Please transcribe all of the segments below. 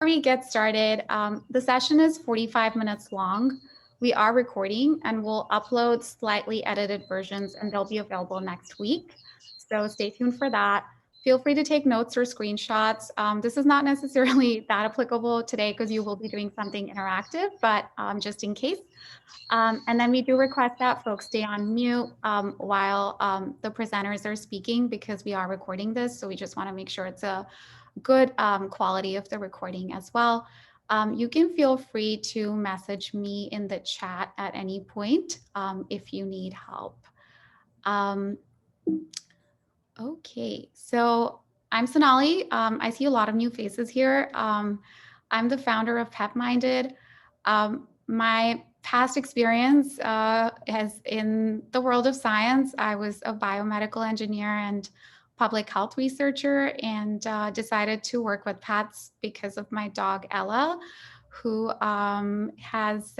we get started, the session is 45 minutes long. We are recording and we'll upload slightly edited versions and they'll be available next week. So stay tuned for that. Feel free to take notes or screenshots. This is not necessarily that applicable today because you will be doing something interactive, but just in case. And then we do request that folks stay on mute while the presenters are speaking because we are recording this. So we just want to make sure it's a good quality of the recording as well. You can feel free to message me in the chat at any point if you need help. Okay, so I'm Sonali. I see a lot of new faces here. I'm the founder of Petminded. My past experience has in the world of science. I was a biomedical engineer and public health researcher and decided to work with pets because of my dog Ella, who has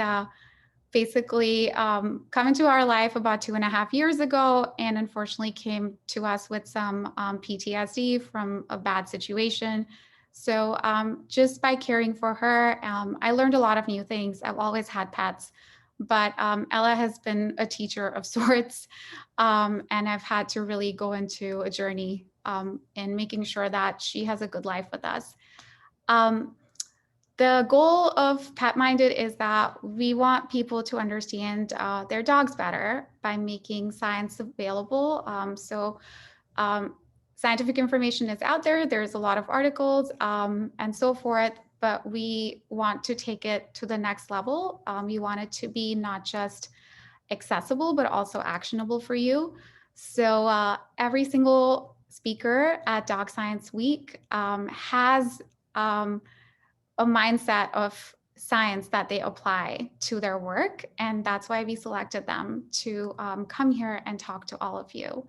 basically come into our life about 2.5 years ago and unfortunately came to us with some PTSD from a bad situation. So just by caring for her, I learned a lot of new things. I've always had pets, but Ella has been a teacher of sorts. And I've had to really go into a journey in making sure that she has a good life with us. The goal of Petminded is that we want people to understand their dogs better by making science available. Scientific information is out there. There's a lot of articles and so forth, but we want to take it to the next level. We want it to be not just accessible, but also actionable for you. So every single speaker at Dog Science Week has a mindset of science that they apply to their work. And that's why we selected them to come here and talk to all of you.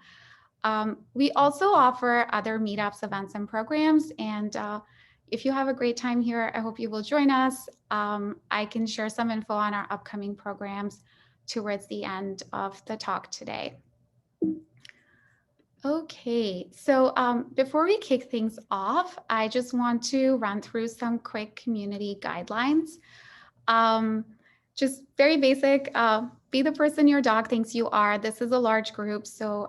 We also offer other meetups, events, and programs. And if you have a great time here, I hope you will join us. I can share some info on our upcoming programs towards the end of the talk today. Okay, so before we kick things off, I just want to run through some quick community guidelines. Just very basic, be the person your dog thinks you are. This is a large group, so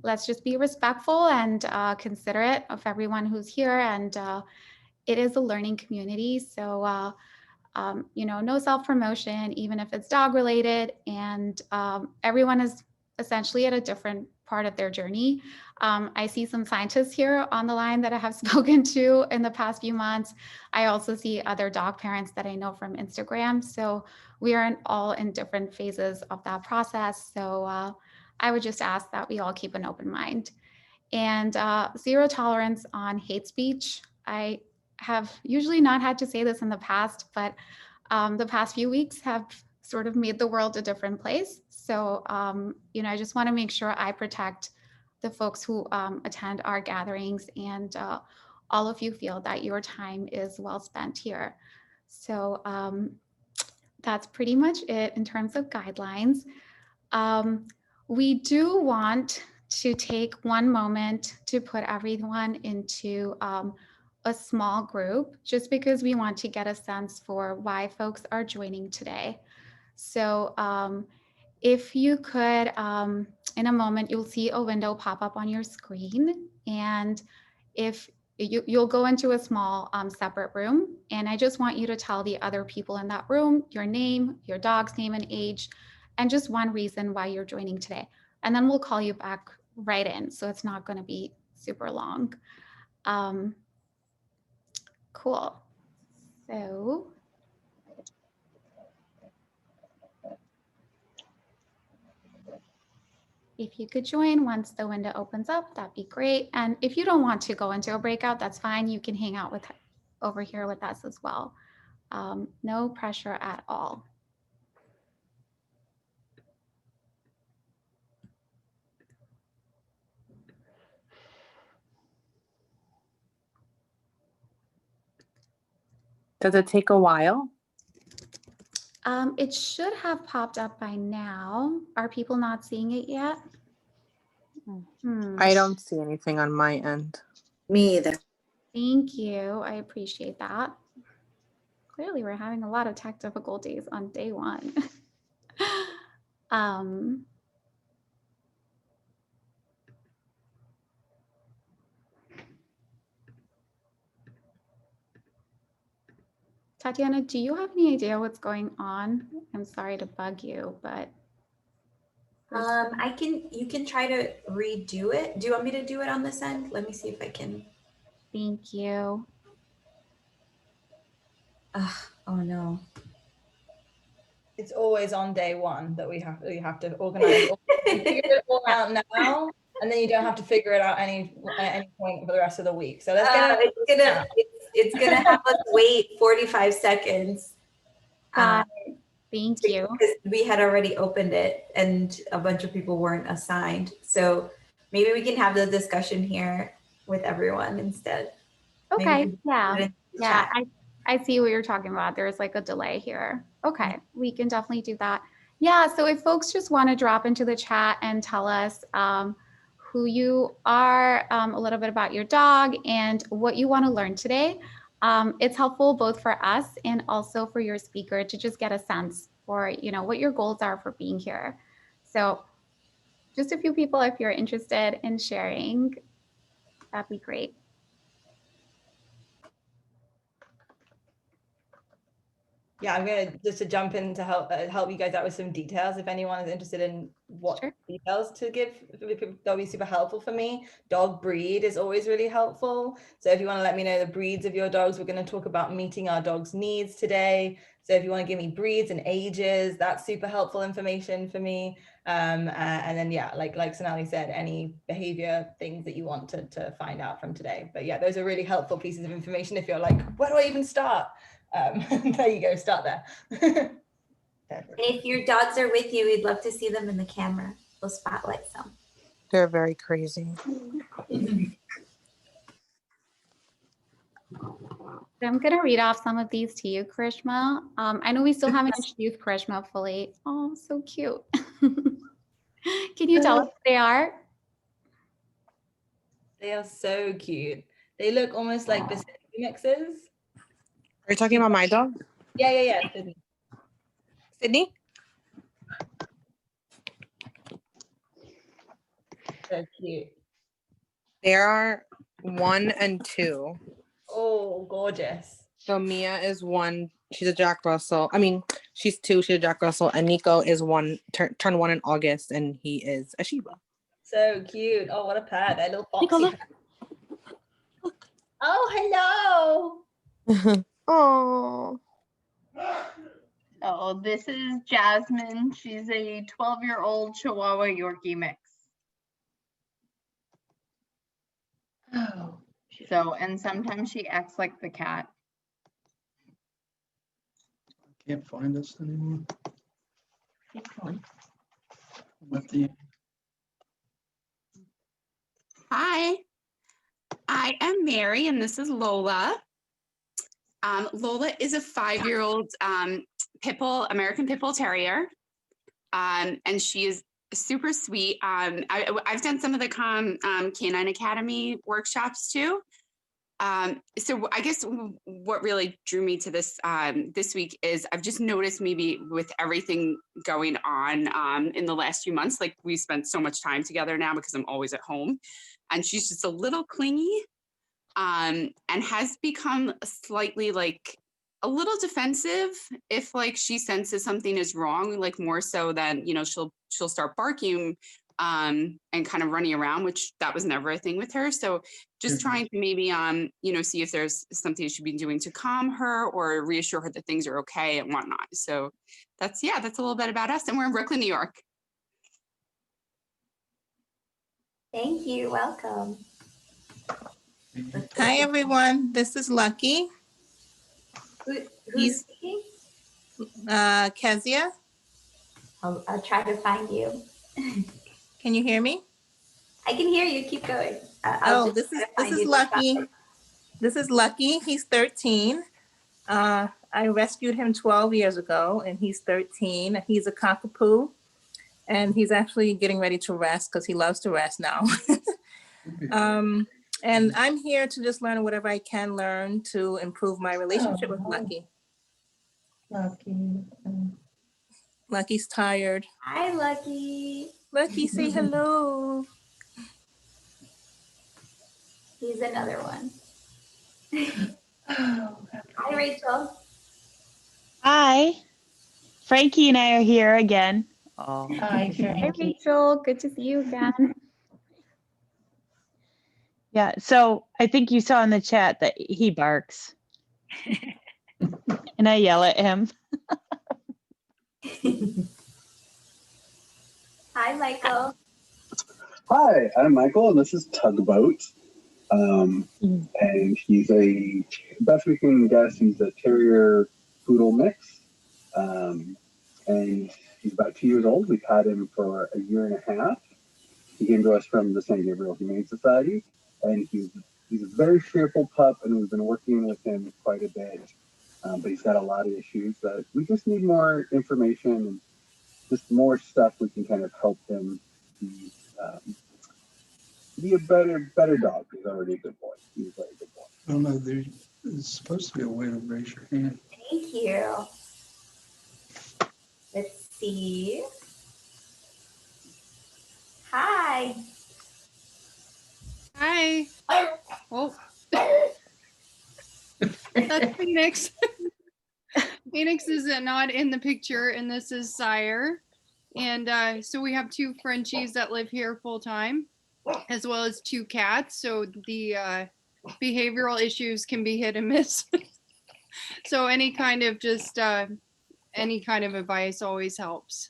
let's just be respectful and considerate of everyone who's here. And it is a learning community, so no self-promotion, even if it's dog related, and everyone is essentially at a different part of their journey. I see some scientists here on the line that I have spoken to in the past few months. I also see other dog parents that I know from Instagram. So we are all in different phases of that process. So I would just ask that we all keep an open mind. And zero tolerance on hate speech. I have usually not had to say this in the past, but the past few weeks have sort of made the world a different place. So, I just want to make sure I protect the folks who attend our gatherings and all of you feel that your time is well spent here. So that's pretty much it in terms of guidelines. We do want to take one moment to put everyone into a small group, just because we want to get a sense for why folks are joining today. So if you could, in a moment, you'll see a window pop up on your screen. And if you'll go into a small separate room, and I just want you to tell the other people in that room your name, your dog's name and age, and just one reason why you're joining today. And then we'll call you back right in. So it's not going to be super long. Cool. So if you could join once the window opens up, that'd be great. And if you don't want to go into a breakout, that's fine. You can hang out with over here with us as well. No pressure at all. Does it take a while? It should have popped up by now. Are people not seeing it yet? I don't see anything on my end. Me either. Thank you. I appreciate that. Clearly, we're having a lot of tech difficulties on day one. um, Tatiana, do you have any idea what's going on? I'm sorry to bug you, but you can try to redo it. Do you want me to do it on this end? Let me see if I can. thank you. Oh no. It's always on day one that we have to organize it all. You figure it all out now, and then you don't have to figure it out at any point for the rest of the week. So let's get it. It's gonna have us wait 45 seconds. Thank you. Because we had already opened it and a bunch of people weren't assigned. So maybe we can have the discussion here with everyone instead. Okay. Yeah. I see what you're talking about. There's like a delay here. Okay. We can definitely do that. Yeah. So if folks just want to drop into the chat and tell us who you are, a little bit about your dog and what you want to learn today. It's helpful both for us and also for your speaker to just get a sense for, what your goals are for being here. So just a few people, if you're interested in sharing, that'd be great. Yeah, I'm gonna just to jump in to help you guys out with some details. If anyone is interested in what details to give, that'll be super helpful for me. Dog breed is always really helpful. So if you want to let me know the breeds of your dogs, we're going to talk about meeting our dog's needs today. So if you want to give me breeds and ages, that's super helpful information for me. And then yeah, like Sonali said, any behavior things that you want to find out from today. But yeah, those are really helpful pieces of information if you're like, where do I even start? There you go, start there. And if your dogs are with you, we'd love to see them in the camera. We'll spotlight some. They're very crazy. So I'm going to read off some of these to you, Karishma. I know we still haven't introduced Karishma fully. Oh, so cute. Can you tell us who they are? They are so cute. They look almost like the mixes. Are you talking about my dog? Yeah. Sydney. Sydney? So cute. There are 1 and 2. Oh, gorgeous. So Mia is 1. She's a Jack Russell. I mean, she's 2. She's a Jack Russell. And Nico is 1, turned 1 in August, and he is a Shiba. So cute. Oh, what a pair. They're little foxy. Nico, look. Oh, hello. Oh. Oh, this is Jasmine. She's a 12-year-old Chihuahua Yorkie mix. Oh. So, and sometimes she acts like the cat. I can't find this anymore. With the Hi, I am Mary and this is Lola. Lola is a 5-year-old American Pit Bull Terrier. And she is super sweet. I've done some of the Canine Academy workshops too. So I guess what really drew me to this this week is I've just noticed maybe with everything going on in the last few months, like we spent so much time together now because I'm always at home, and she's just a little clingy and has become slightly like a little defensive if like she senses something is wrong, like more so than, she'll start barking and kind of running around, which that was never a thing with her. So just trying to maybe, see if there's something she should be doing to calm her or reassure her that things are okay and whatnot. So that's a little bit about us. And we're in Brooklyn, New York. Thank you. Welcome. Hi, everyone. This is Lucky. Who's speaking? Kezia. I'll try to find you. Can you hear me? I can hear you. Keep going. This is Lucky. This is Lucky. He's 13. I rescued him 12 years ago, and he's 13. He's a cockapoo, and he's actually getting ready to rest because he loves to rest now. And I'm here to just learn whatever I can learn to improve my relationship with Lucky. Lucky. Lucky's tired. Hi, Lucky. Lucky, say hello. He's another one. Oh, Hi, Rachel. Hi. Frankie and I are here again. Oh. hi, Hi, Frankie. Rachel. Good to see you again. Yeah, so I think you saw in the chat that he barks and I yell at him. Hi, Michael. Hi, I'm Michael, and this is Tugboat. And he's best we can guess, he's a terrier poodle mix. And he's about 2 years old. We've had him for a year and a half. He came to us from the San Gabriel Humane Society, and he's a very fearful pup, and we've been working with him quite a bit. But he's got a lot of issues that we just need more information and just more stuff we can kind of help him be a better dog. He's already a good boy. He's a very good boy. I don't know, there's supposed to be a way to raise your hand. Thank you. Let's see. Hi. Hi. Oh. That's Phoenix. Phoenix is not in the picture, and this is Sire. And so we have 2 Frenchies that live here full time, as well as 2 cats. So the behavioral issues can be hit and miss. So any kind of advice always helps.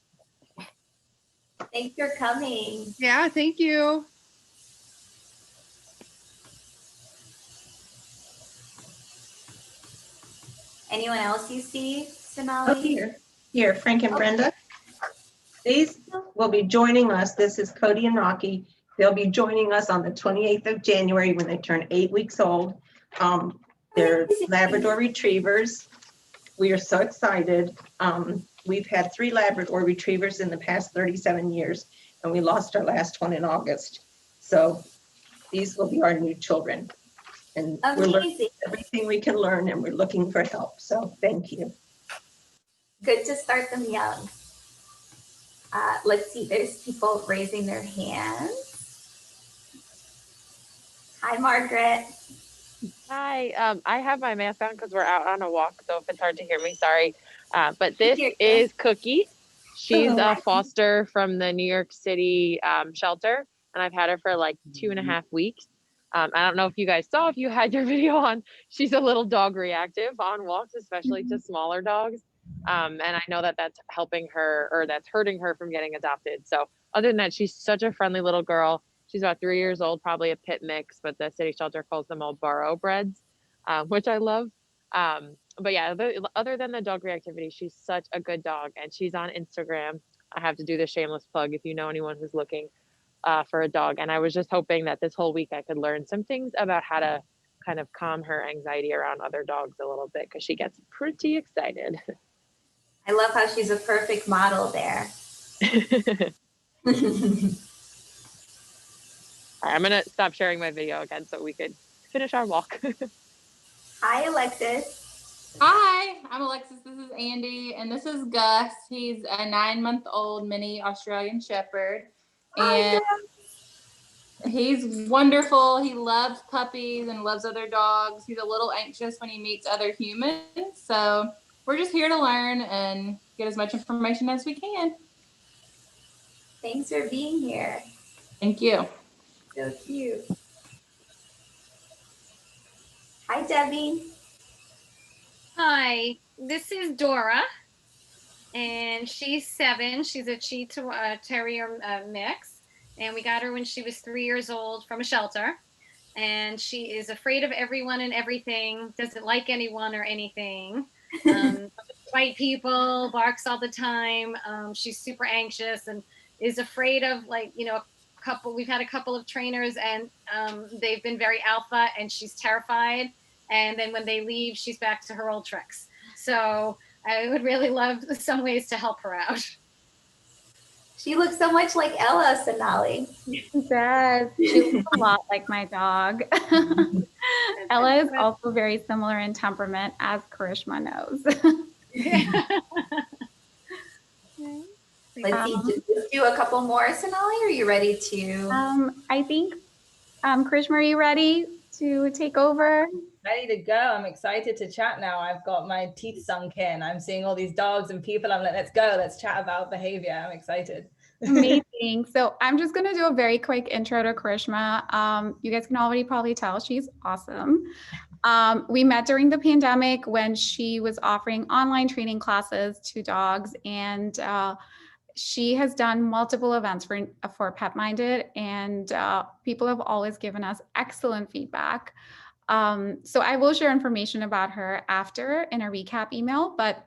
Thanks for coming. Yeah, thank you. Anyone else you see, Sonali? Oh, here, Frank and Brenda. These will be joining us. This is Cody and Rocky. They'll be joining us on the 28th of January when they turn 8 weeks old. They're Labrador Retrievers. We are so excited. We've had 3 Labrador Retrievers in the past 37 years, and we lost our last one in August. So these will be our new children. And we're learning everything we can learn, and we're looking for help. So thank you. Good to start them young. Let's see, there's people raising their hands. Hi, Margaret. Hi, I have my mask on because we're out on a walk, so if it's hard to hear me, sorry. But this is Cookie. She's a foster from the New York City shelter, and I've had her for like 2.5 weeks. I don't know if you guys saw, if you had your video on, she's a little dog reactive on walks, especially to smaller dogs. And I know that that's helping her, or that's hurting her from getting adopted. So other than that, she's such a friendly little girl. She's about 3 years old, probably a pit mix, but the city shelter calls them all Boroughbreds, which I love. But yeah, other than the dog reactivity, she's such a good dog, and she's on Instagram. I have to do the shameless plug if you know anyone who's looking for a dog. And I was just hoping that this whole week I could learn some things about how to kind of calm her anxiety around other dogs a little bit, because she gets pretty excited. I love how she's a perfect model there. I'm gonna stop sharing my video again so we could finish our walk. Hi, Alexis. Hi, I'm Alexis. This is Andy, and this is Gus. He's a 9-month-old mini Australian Shepherd, and he's wonderful. He loves puppies and loves other dogs. He's a little anxious when he meets other humans, so we're just here to learn and get as much information as we can. Thanks for being here. Thank you. So cute. Hi, Debbie. Hi, this is Dora, and she's 7. She's a Terrier mix, and we got her when she was 3 years old from a shelter. And she is afraid of everyone and everything, doesn't like anyone or anything. Bite people, barks all the time. She's super anxious and is afraid of, like, you know, we've had a couple of trainers, and they've been very alpha, and she's terrified. And then when they leave, she's back to her old tricks. So I would really love some ways to help her out. She looks so much like Ella, Sonali. She does. She looks a lot like my dog. Ella is also very similar in temperament, as Karishma knows. Let's see, just do a couple more, Sonali. Are you ready to? I think, Krishma, are you ready to take over? Ready to go. I'm excited to chat now. I've got my teeth sunk in. I'm seeing all these dogs and people. I'm like, let's go. Let's chat about behavior. I'm excited. Amazing. So I'm just going to do a very quick intro to Krishma. You guys can already probably tell she's awesome. We met during the pandemic when she was offering online training classes to dogs, and she has done multiple events for Petminded, and people have always given us excellent feedback. So I will share information about her after in a recap email, but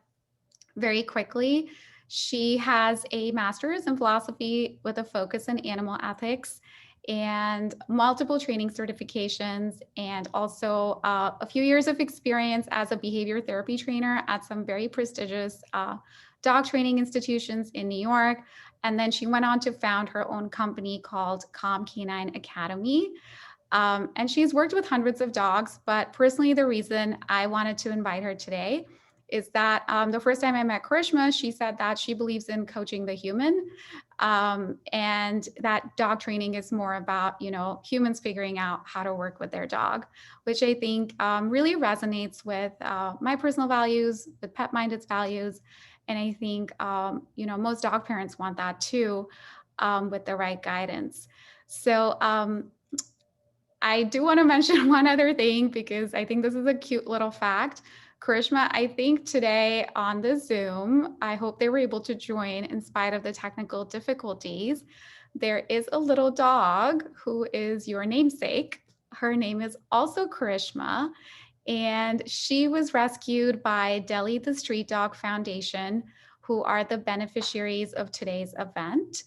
very quickly, she has a master's in philosophy with a focus in animal ethics and multiple training certifications, and also a few years of experience as a behavior therapy trainer at some very prestigious dog training institutions in New York. And then she went on to found her own company called Calm Canine Academy. And she's worked with hundreds of dogs, but personally, the reason I wanted to invite her today is that the first time I met Karishma, she said that she believes in coaching the human, and that dog training is more about, humans figuring out how to work with their dog, which I think really resonates with my personal values, with Petminded's values. And I think, most dog parents want that too, with the right guidance. So I do want to mention one other thing, because I think this is a cute little fact. Karishma, I think today on the Zoom, I hope they were able to join in spite of the technical difficulties. There is a little dog who is your namesake. Her name is also Karishma, and she was rescued by Delhi the Street Dog Foundation, who are the beneficiaries of today's event.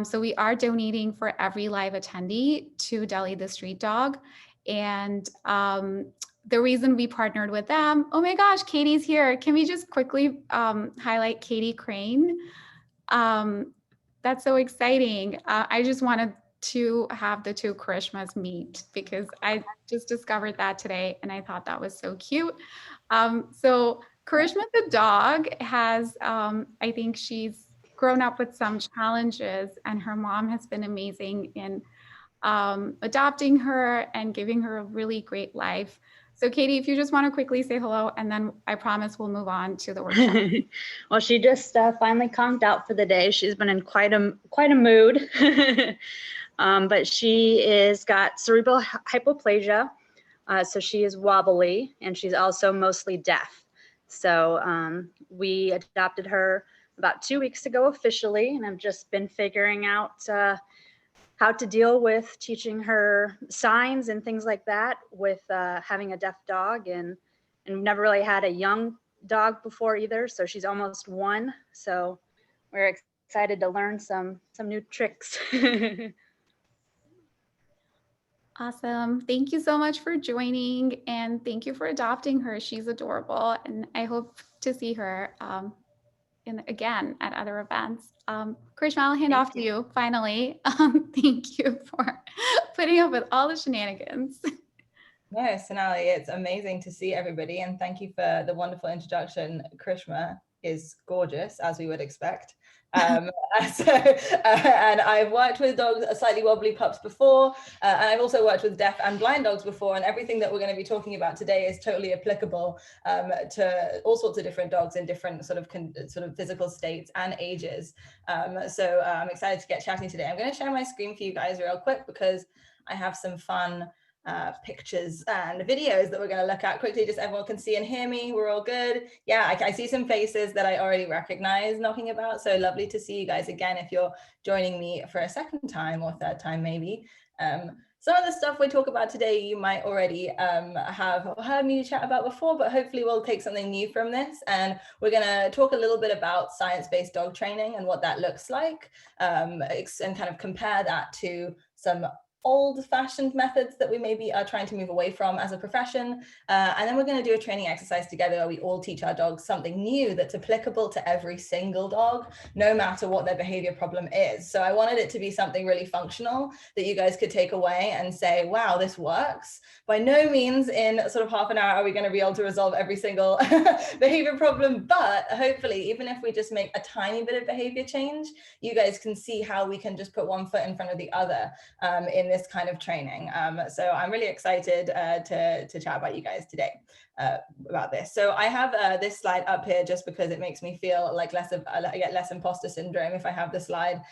So we are donating for every live attendee to Delhi the Street Dog. And the reason we partnered with them, oh my gosh, Katie's here. Can we just quickly highlight Katie Crane? That's so exciting. I just wanted to have the two Karishmas meet, because I just discovered that today and I thought that was so cute. So Karishma the dog has, I think she's grown up with some challenges, and her mom has been amazing in adopting her and giving her a really great life. So Katie, if you just want to quickly say hello, and then I promise we'll move on to the workshop. Well, she just finally calmed out for the day. She's been in quite a mood, but she is got cerebral hypoplasia, so she is wobbly, and she's also mostly deaf. So we adopted her about 2 weeks ago officially, and I've just been figuring out how to deal with teaching her signs and things like that with having a deaf dog, and never really had a young dog before either. So she's almost 1. So we're excited to learn some new tricks. Awesome. Thank you so much for joining, and thank you for adopting her. She's adorable, and I hope to see her again at other events. Karishma, I'll hand off to you finally. Thank you for putting up with all the shenanigans. No, Sonali, it's amazing to see everybody, and thank you for the wonderful introduction. Karishma is gorgeous, as we would expect. And I've worked with dogs, slightly wobbly pups before, and I've also worked with deaf and blind dogs before, and everything that we're going to be talking about today is totally applicable to all sorts of different dogs in different sort of physical states and ages. So I'm excited to get chatting today. I'm going to share my screen for you guys real quick, because I have some fun pictures and videos that we're going to look at quickly, just everyone can see and hear me. We're all good. Yeah, I see some faces that I already recognize knocking about, so lovely to see you guys again if you're joining me for a second time or third time maybe. Some of the stuff we talk about today you might already have heard me chat about before, but hopefully we'll take something new from this, and we're going to talk a little bit about science-based dog training and what that looks like, and kind of compare that to some old-fashioned methods that we maybe are trying to move away from as a profession. And then we're going to do a training exercise together where we all teach our dogs something new that's applicable to every single dog, no matter what their behavior problem is. So I wanted it to be something really functional that you guys could take away and say, wow, this works. By no means in sort of half an hour are we going to be able to resolve every single behavior problem, but hopefully, even if we just make a tiny bit of behavior change, you guys can see how we can just put one foot in front of the other in this kind of training. So I'm really excited to chat about you guys today about this. So I have this slide up here just because it makes me feel like I get less imposter syndrome if I have the slide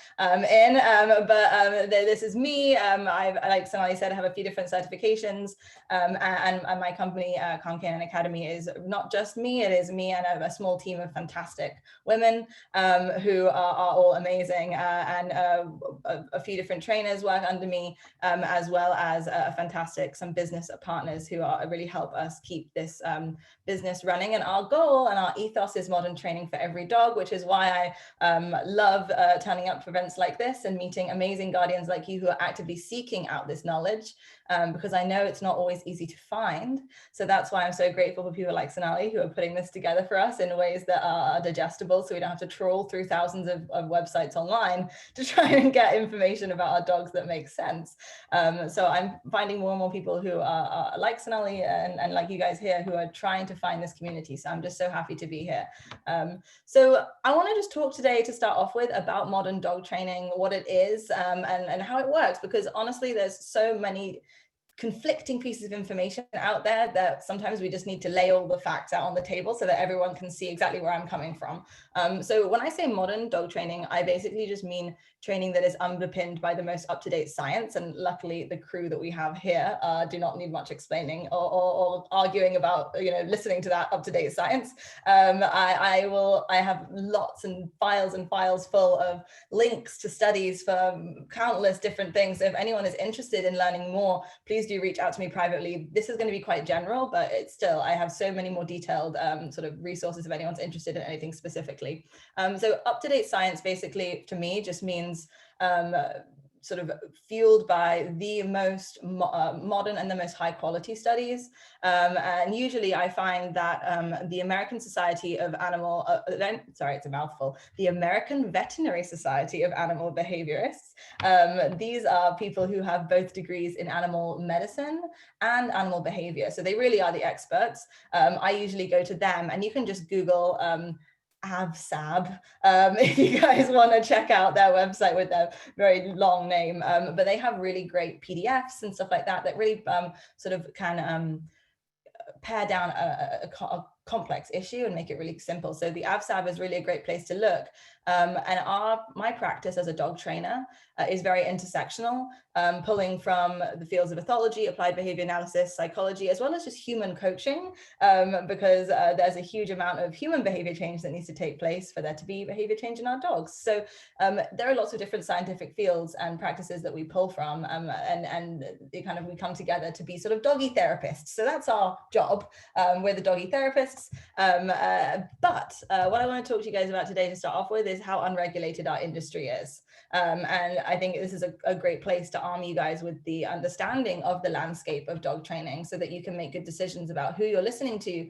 this is me. Like Sonali said, I have a few different certifications and my company, Calm Canine Academy, is not just me, it is me and a small team of fantastic women who are all amazing and a few different trainers work under me as well as some business partners who really help us keep this business running. And our goal and our ethos is modern training for every dog, which is why I love turning up for events like this and meeting amazing guardians like you who are actively seeking out this knowledge, because I know it's not always easy to find. So that's why I'm so grateful for people like Sonali who are putting this together for us in ways that are digestible, so we don't have to trawl through thousands of websites online to try and get information about our dogs that makes sense. So I'm finding more and more people who are like Sonali and like you guys here who are trying to find this community. So I'm just so happy to be here. So I want to just talk today to start off with about modern dog training, what it is and how it works, because honestly, there's so many conflicting pieces of information out there that sometimes we just need to lay all the facts out on the table so that everyone can see exactly where I'm coming from. So when I say modern dog training, I basically just mean training that is underpinned by the most up-to-date science. And luckily the crew that we have here do not need much explaining or arguing about, listening to that up-to-date science. I have lots and files full of links to studies for countless different things. So if anyone is interested in learning more, please do reach out to me privately. This is going to be quite general, but it's still, I have so many more detailed sort of resources if anyone's interested in anything specifically. So up-to-date science basically to me just means sort of fueled by the most modern and the most high quality studies. And usually I find that the American Society of Animal, sorry, it's a mouthful, the American Veterinary Society of Animal Behaviorists. These are people who have both degrees in animal medicine and animal behavior. So they really are the experts. I usually go to them, and you can just Google AVSAB if you guys want to check out their website with their very long name, but they have really great PDFs and stuff like that that really sort of can pare down a complex issue and make it really simple. So the AVSAB is really a great place to look. And my practice as a dog trainer is very intersectional, pulling from the fields of ethology, applied behavior analysis, psychology, as well as just human coaching, because there's a huge amount of human behavior change that needs to take place for there to be behavior change in our dogs. So there are lots of different scientific fields and practices that we pull from, and we come together to be sort of doggy therapists. So that's our job. We're the doggy therapists. But what I want to talk to you guys about today to start off with is how unregulated our industry is. And I think this is a great place to arm you guys with the understanding of the landscape of dog training so that you can make good decisions about who you're listening to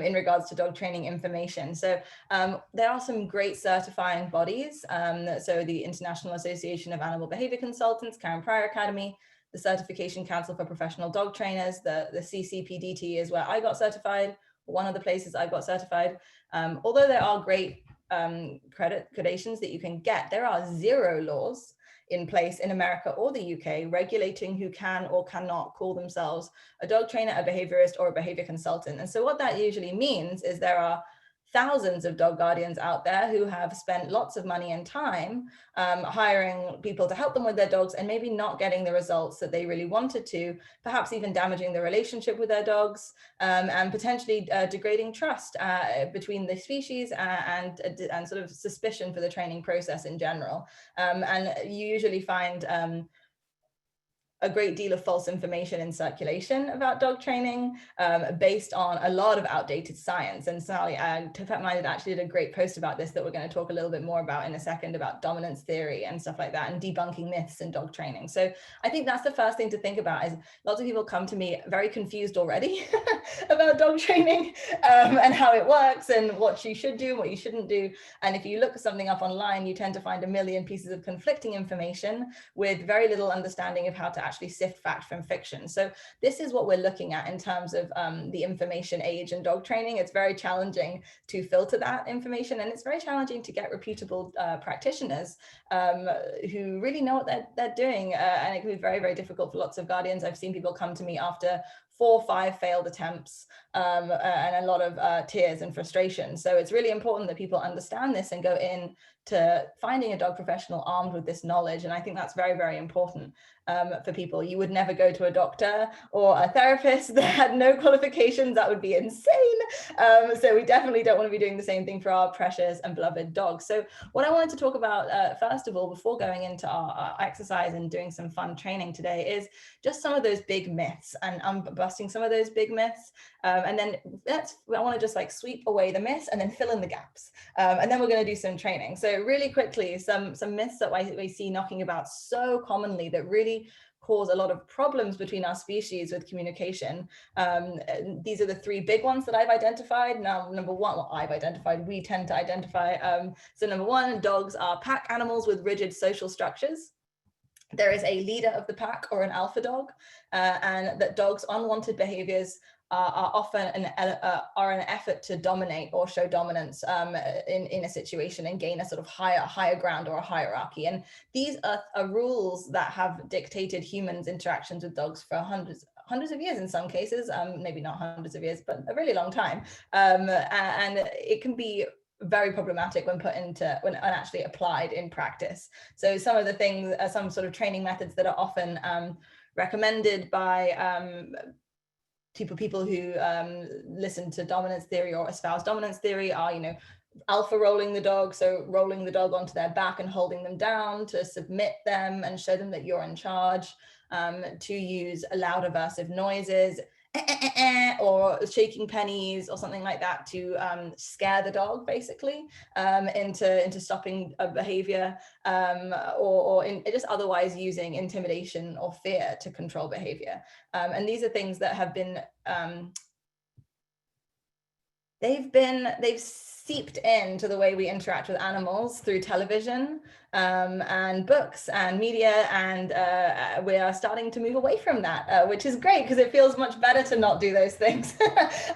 in regards to dog training information. So there are some great certifying bodies. So the International Association of Animal Behavior Consultants, Karen Pryor Academy, the Certification Council for Professional Dog Trainers, the CCPDT is where I got certified, one of the places I got certified. Although there are great gradations that you can get, there are zero laws in place in America or the UK regulating who can or cannot call themselves a dog trainer, a behaviorist, or a behavior consultant. And so what that usually means is there are thousands of dog guardians out there who have spent lots of money and time hiring people to help them with their dogs and maybe not getting the results that they really wanted to, perhaps even damaging the relationship with their dogs and potentially degrading trust between the species and sort of suspicion for the training process in general. And you usually find a great deal of false information in circulation about dog training based on a lot of outdated science. And Sally, Petminded actually did a great post about this that we're going to talk a little bit more about in a second, about dominance theory and stuff like that, and debunking myths in dog training. So I think that's the first thing to think about, is lots of people come to me very confused already about dog training and how it works and what you should do, what you shouldn't do. And if you look something up online, you tend to find a million pieces of conflicting information with very little understanding of how to actually sift fact from fiction. So this is what we're looking at in terms of the information age and dog training. It's very challenging to filter that information, and it's very challenging to get reputable practitioners who really know what they're doing. And it can be very, very difficult for lots of guardians. I've seen people come to me after 4 or 5 failed attempts and a lot of tears and frustration. So it's really important that people understand this and go in to finding a dog professional armed with this knowledge. And I think that's very, very important for people. You would never go to a doctor or a therapist that had no qualifications. That would be insane. So we definitely don't want to be doing the same thing for our precious and beloved dogs. So what I wanted to talk about first of all, before going into our exercise and doing some fun training today, is just some of those big myths, and I'm busting some of those big myths. And then I want to just like sweep away the myths and then fill in the gaps. And then we're going to do some training. So really quickly, some myths that we see knocking about so commonly that really cause a lot of problems between our species with communication. These are the 3 big ones that I've identified. Now, number 1, we tend to identify. So number 1, dogs are pack animals with rigid social structures. There is a leader of the pack or an alpha dog, and that dogs' unwanted behaviors are often an effort to dominate or show dominance in a situation and gain a sort of higher ground or a hierarchy. And these are rules that have dictated humans' interactions with dogs for hundreds of years in some cases, maybe not hundreds of years, but a really long time. And it can be very problematic when when actually applied in practice. So some of the things, some sort of training methods that are often recommended by people who listen to dominance theory or espouse dominance theory are, alpha rolling the dog. So rolling the dog onto their back and holding them down to submit them and show them that you're in charge, to use loud aversive noises, or shaking pennies or something like that to scare the dog basically into stopping a behavior, or just otherwise using intimidation or fear to control behavior. And these are things that have been they've seeped into the way we interact with animals through television and books and media, and we are starting to move away from that, which is great because it feels much better to not do those things.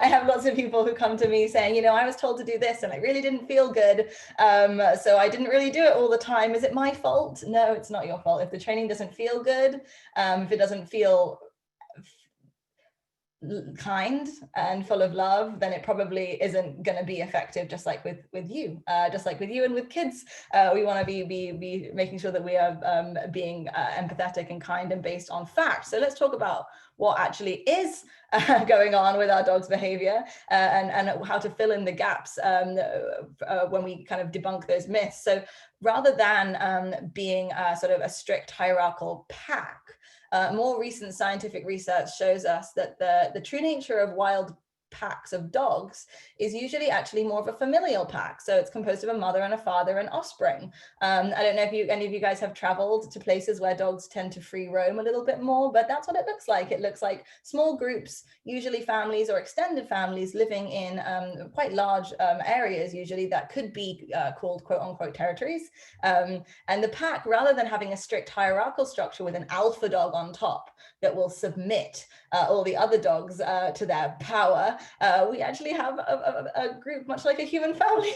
I have lots of people who come to me saying, I was told to do this and I really didn't feel good, so I didn't really do it all the time. Is it my fault? No, it's not your fault. If the training doesn't feel good, if it doesn't feel kind and full of love, then it probably isn't going to be effective, just like with you and with kids. We want to be making sure that we are being empathetic and kind and based on fact. So let's talk about what actually is going on with our dog's behavior, and how to fill in the gaps when we kind of debunk those myths. So rather than being sort of a strict hierarchical pack, more recent scientific research shows us that the true nature of wild packs of dogs is usually actually more of a familial pack. So it's composed of a mother and a father and offspring. I don't know if any of you guys have traveled to places where dogs tend to free roam a little bit more, but that's what it looks like. It looks like small groups, usually families or extended families, living in quite large areas, usually that could be called quote unquote territories. And the pack, rather than having a strict hierarchical structure with an alpha dog on top that will submit all the other dogs to their power, we actually have a group much like a human family.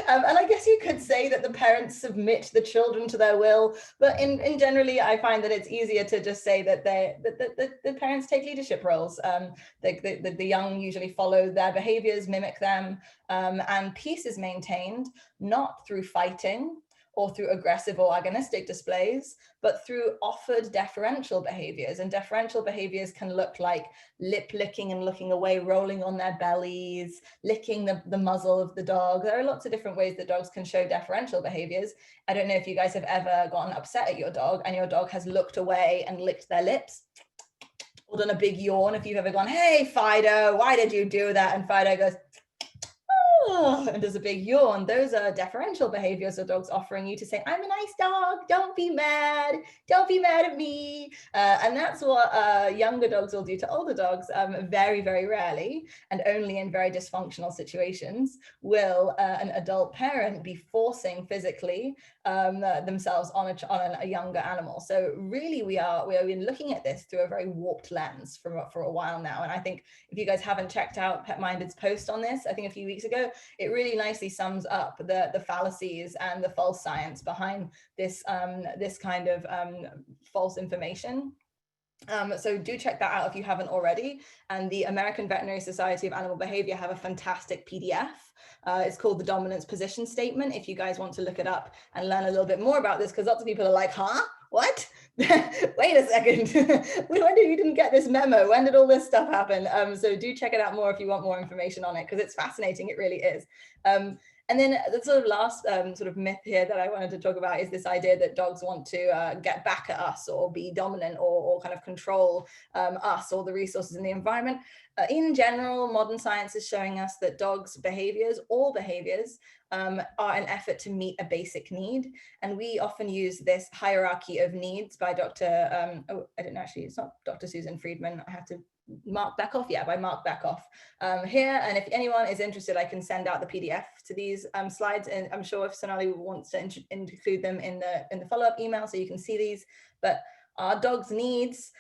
And I guess you could say that the parents submit the children to their will, but in generally I find that it's easier to just say that the parents take leadership roles. The young usually follow their behaviors, mimic them, and peace is maintained not through fighting or through aggressive or agonistic displays, but through offered deferential behaviors. And deferential behaviors can look like lip licking and looking away, rolling on their bellies, licking the muzzle of the dog. There are lots of different ways that dogs can show deferential behaviors. I don't know if you guys have ever gotten upset at your dog and your dog has looked away and licked their lips or done a big yawn. If you've ever gone, hey, Fido, why did you do that? And Fido goes, oh, and does a big yawn. Those are deferential behaviors of dogs offering you to say, I'm a nice dog, don't be mad at me. And that's what younger dogs will do to older dogs. Very, very rarely, and only in very dysfunctional situations, will an adult parent be forcing physically themselves on a younger animal. So really we have been looking at this through a very warped lens for a while now. And I think if you guys haven't checked out Petminded's post on this, I think a few weeks ago, it really nicely sums up the fallacies and the false science behind this this kind of false information. So do check that out if you haven't already. And the American Veterinary Society of Animal Behavior have a fantastic PDF. It's called the Dominance Position Statement, if you guys want to look it up and learn a little bit more about this, because lots of people are like, huh? What? Wait a second. When did you didn't get this memo? When did all this stuff happen? So do check it out more if you want more information on it, because it's fascinating. It really is. And then the sort of last sort of myth here that I wanted to talk about is this idea that dogs want to get back at us or be dominant or kind of control us or the resources in the environment. In general, modern science is showing us that dogs' behaviors, all behaviors, are an effort to meet a basic need. And we often use this hierarchy of needs by Dr. Oh, I don't know, actually, it's not Dr. Susan Friedman. I have to Mark Bekoff, yeah, by Mark Bekoff here. And if anyone is interested, I can send out the PDF to these slides, and I'm sure if Sonali wants to include them in the follow-up email so you can see these. But our dog's needs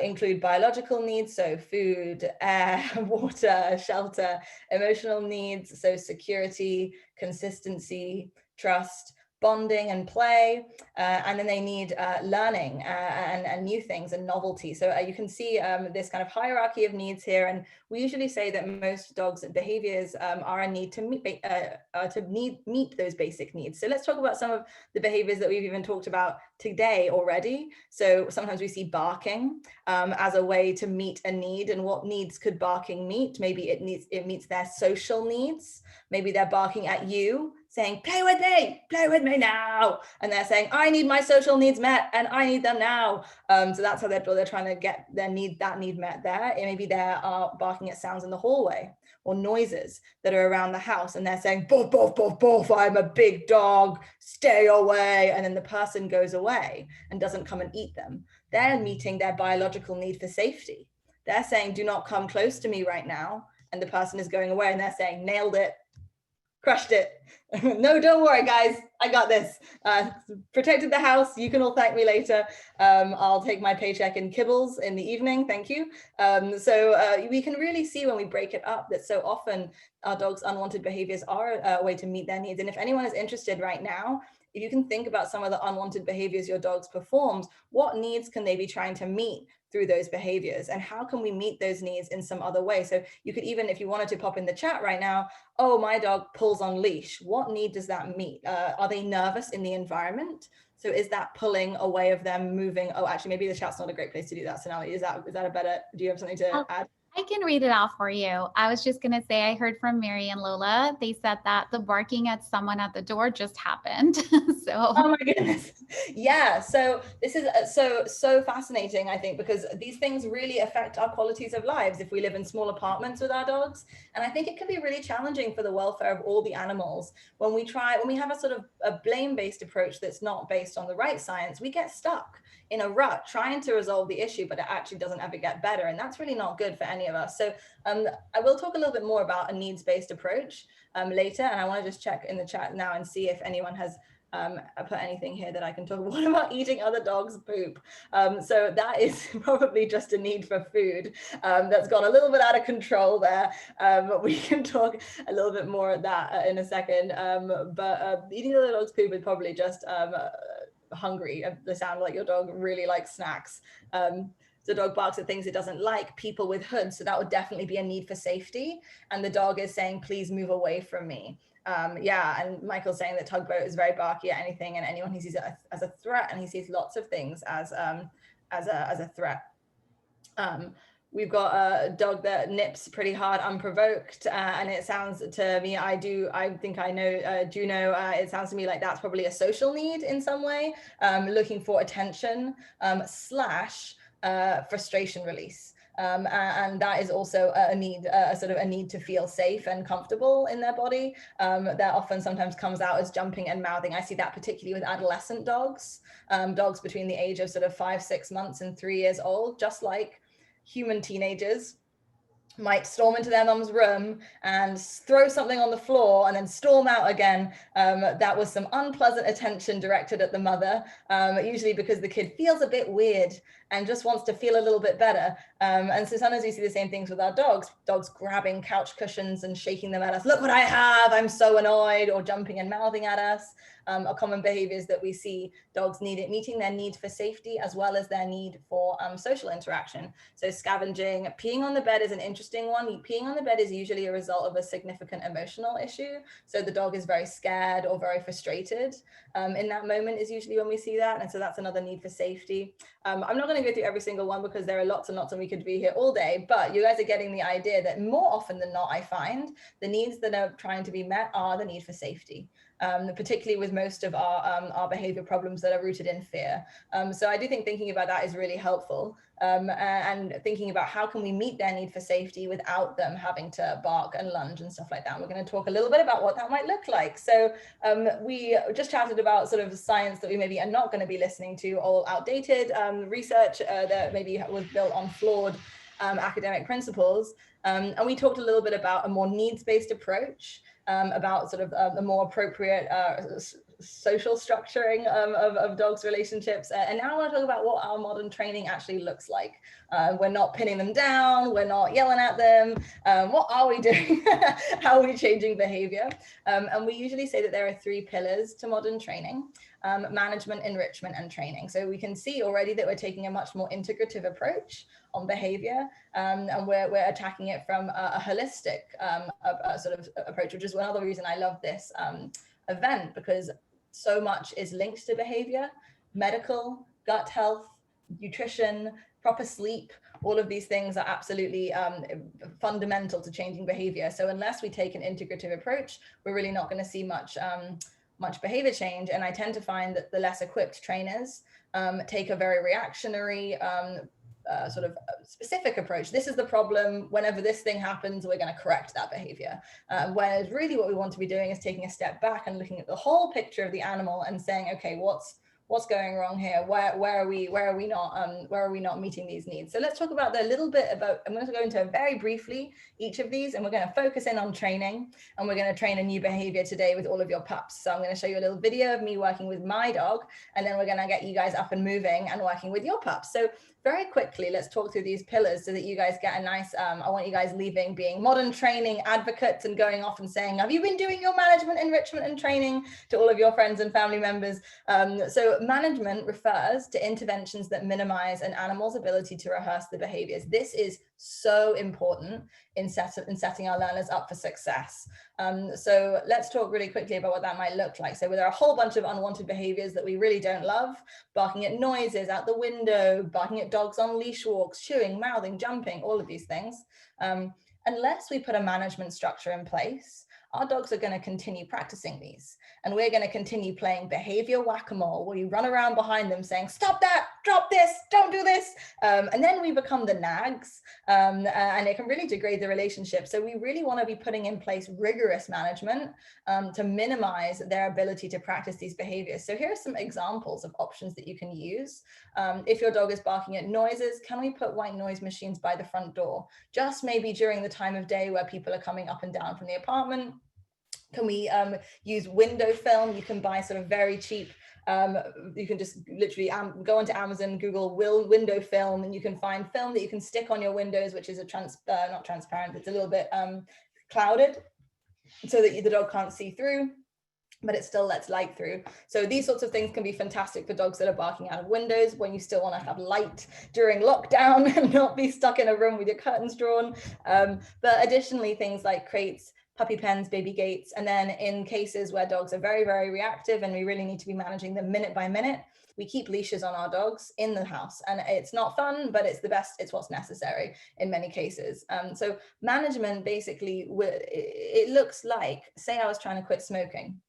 include biological needs, so food, air, water, shelter, emotional needs, so security, consistency, trust, bonding and play, and then they need learning and new things and novelty. So you can see this kind of hierarchy of needs here, and we usually say that most dogs' behaviors are a need to meet those basic needs. So let's talk about some of the behaviors that we've even talked about today already. So sometimes we see barking as a way to meet a need, and what needs could barking meet? Maybe it meets their social needs. Maybe they're barking at you, saying, play with me now. And they're saying, I need my social needs met and I need them now. So that's how they're trying to get that need met there. And maybe they're barking at sounds in the hallway or noises that are around the house. And they're saying, boof, boof, boof, boof, I'm a big dog, stay away. And then the person goes away and doesn't come and eat them. They're meeting their biological need for safety. They're saying, do not come close to me right now. And the person is going away and they're saying, nailed it. Crushed it. No, don't worry, guys. I got this. Protected the house. You can all thank me later. I'll take my paycheck in kibbles in the evening. Thank you. So we can really see when we break it up that so often our dogs' unwanted behaviors are a way to meet their needs. And if anyone is interested right now, if you can think about some of the unwanted behaviors your dog's performs, what needs can they be trying to meet through those behaviors, and how can we meet those needs in some other way? So you could even, if you wanted to pop in the chat right now, oh, my dog pulls on leash. What need does that meet? Are they nervous in the environment? So is that pulling a way of them moving? Oh, actually, maybe the chat's not a great place to do that. Sonali, is that a better, do you have something to add? I can read it out for you. I was just going to say, I heard from Mary and Lola. They said that the barking at someone at the door just happened. So. Oh my goodness. Yeah. So this is so fascinating, I think, because these things really affect our qualities of lives if we live in small apartments with our dogs. And I think it can be really challenging for the welfare of all the animals. When we have a sort of a blame-based approach that's not based on the right science, we get stuck in a rut trying to resolve the issue, but it actually doesn't ever get better. And that's really not good for any of us. So I will talk a little bit more about a needs-based approach later. And I want to just check in the chat now and see if anyone has put anything here that I can talk about. What about eating other dogs' poop? So that is probably just a need for food that's gone a little bit out of control there. But we can talk a little bit more at that in a second. But eating other dogs' poop is probably just hungry. They sound like your dog really likes snacks. the dog barks at things it doesn't like, people with hoods. So that would definitely be a need for safety. And the dog is saying, please move away from me. Yeah, and Michael's saying that Tugboat is very barky at anything and anyone he sees it as a threat, and he sees lots of things as a threat. We've got a dog that nips pretty hard unprovoked, and it sounds to me, I think I know Juno, it sounds to me like that's probably a social need in some way, looking for attention slash frustration release. And that is also a need, sort of a need to feel safe and comfortable in their body. That often sometimes comes out as jumping and mouthing. I see that particularly with adolescent dogs, dogs between the age of sort of 5, 6 months and 3 years old, just like human teenagers might storm into their mum's room and throw something on the floor and then storm out again. That was some unpleasant attention directed at the mother, usually because the kid feels a bit weird and just wants to feel a little bit better. And so sometimes we see the same things with our dogs grabbing couch cushions and shaking them at us. Look what I have, I'm so annoyed, or jumping and mouthing at us. Are common behaviors that we see dogs meeting their need for safety as well as their need for social interaction. So scavenging, peeing on the bed is an interesting one. Peeing on the bed is usually a result of a significant emotional issue. So the dog is very scared or very frustrated. In that moment is usually when we see that. And so that's another need for safety. I'm not going to go through every single one because there are lots and lots and we could be here all day, but you guys are getting the idea that more often than not, I find the needs that are trying to be met are the need for safety. Particularly with most of our behavior problems that are rooted in fear. So I do think thinking about that is really helpful, and thinking about how can we meet their need for safety without them having to bark and lunge and stuff like that. And we're going to talk a little bit about what that might look like. So we just chatted about sort of science that we maybe are not going to be listening to, all outdated research that maybe was built on flawed academic principles. And we talked a little bit about a more needs-based approach, about sort of a more appropriate social structuring of dogs' relationships. And now I want to talk about what our modern training actually looks like. We're not pinning them down, we're not yelling at them. What are we doing? How are we changing behavior? And we usually say that there are 3 pillars to modern training: management, enrichment, and training. So we can see already that we're taking a much more integrative approach on behavior, and we're attacking it from a holistic sort of approach, which is another reason I love this event, because so much is linked to behavior: medical, gut health, nutrition, proper sleep. All of these things are absolutely fundamental to changing behavior. So unless we take an integrative approach, we're really not going to see much behavior change. And I tend to find that the less equipped trainers take a very reactionary, sort of specific approach. This is the problem. Whenever this thing happens, we're going to correct that behavior. Whereas really what we want to be doing is taking a step back and looking at the whole picture of the animal and saying, okay, what's going wrong here? Where are we not meeting these needs? So let's talk about a little bit about, I'm going to go into very briefly each of these, and we're going to focus in on training, and we're going to train a new behavior today with all of your pups. So I'm going to show you a little video of me working with my dog, and then we're going to get you guys up and moving and working with your pups. So very quickly, let's talk through these pillars so that you guys get a nice, I want you guys leaving being modern training advocates and going off and saying, have you been doing your management, enrichment, and training to all of your friends and family members? So management refers to interventions that minimize an animal's ability to rehearse the behaviors. This is so important in setting our learners up for success. So let's talk really quickly about what that might look like. So there are a whole bunch of unwanted behaviors that we really don't love: barking at noises, out the window, barking at dogs on leash walks, chewing, mouthing, jumping, all of these things. Unless we put a management structure in place, our dogs are going to continue practicing these. And we're going to continue playing behavior whack-a-mole, where you run around behind them saying, stop that, drop this, don't do this. And then we become the nags, and it can really degrade the relationship. So we really want to be putting in place rigorous management to minimize their ability to practice these behaviors. So here are some examples of options that you can use. If your dog is barking at noises, can we put white noise machines by the front door? Just maybe during the time of day where people are coming up and down from the apartment. Can we use window film? You can buy sort of very cheap, you can just literally go onto Amazon, Google window film, and you can find film that you can stick on your windows, which is not transparent, it's a little bit clouded so that the dog can't see through. but it still lets light through. So these sorts of things can be fantastic for dogs that are barking out of windows when you still want to have light during lockdown and not be stuck in a room with your curtains drawn. But additionally, things like crates, puppy pens, baby gates, and then in cases where dogs are very, very reactive and we really need to be managing them minute by minute, we keep leashes on our dogs in the house, and it's not fun, but it's the best, it's what's necessary in many cases. So management basically, it looks like, say I was trying to quit smoking.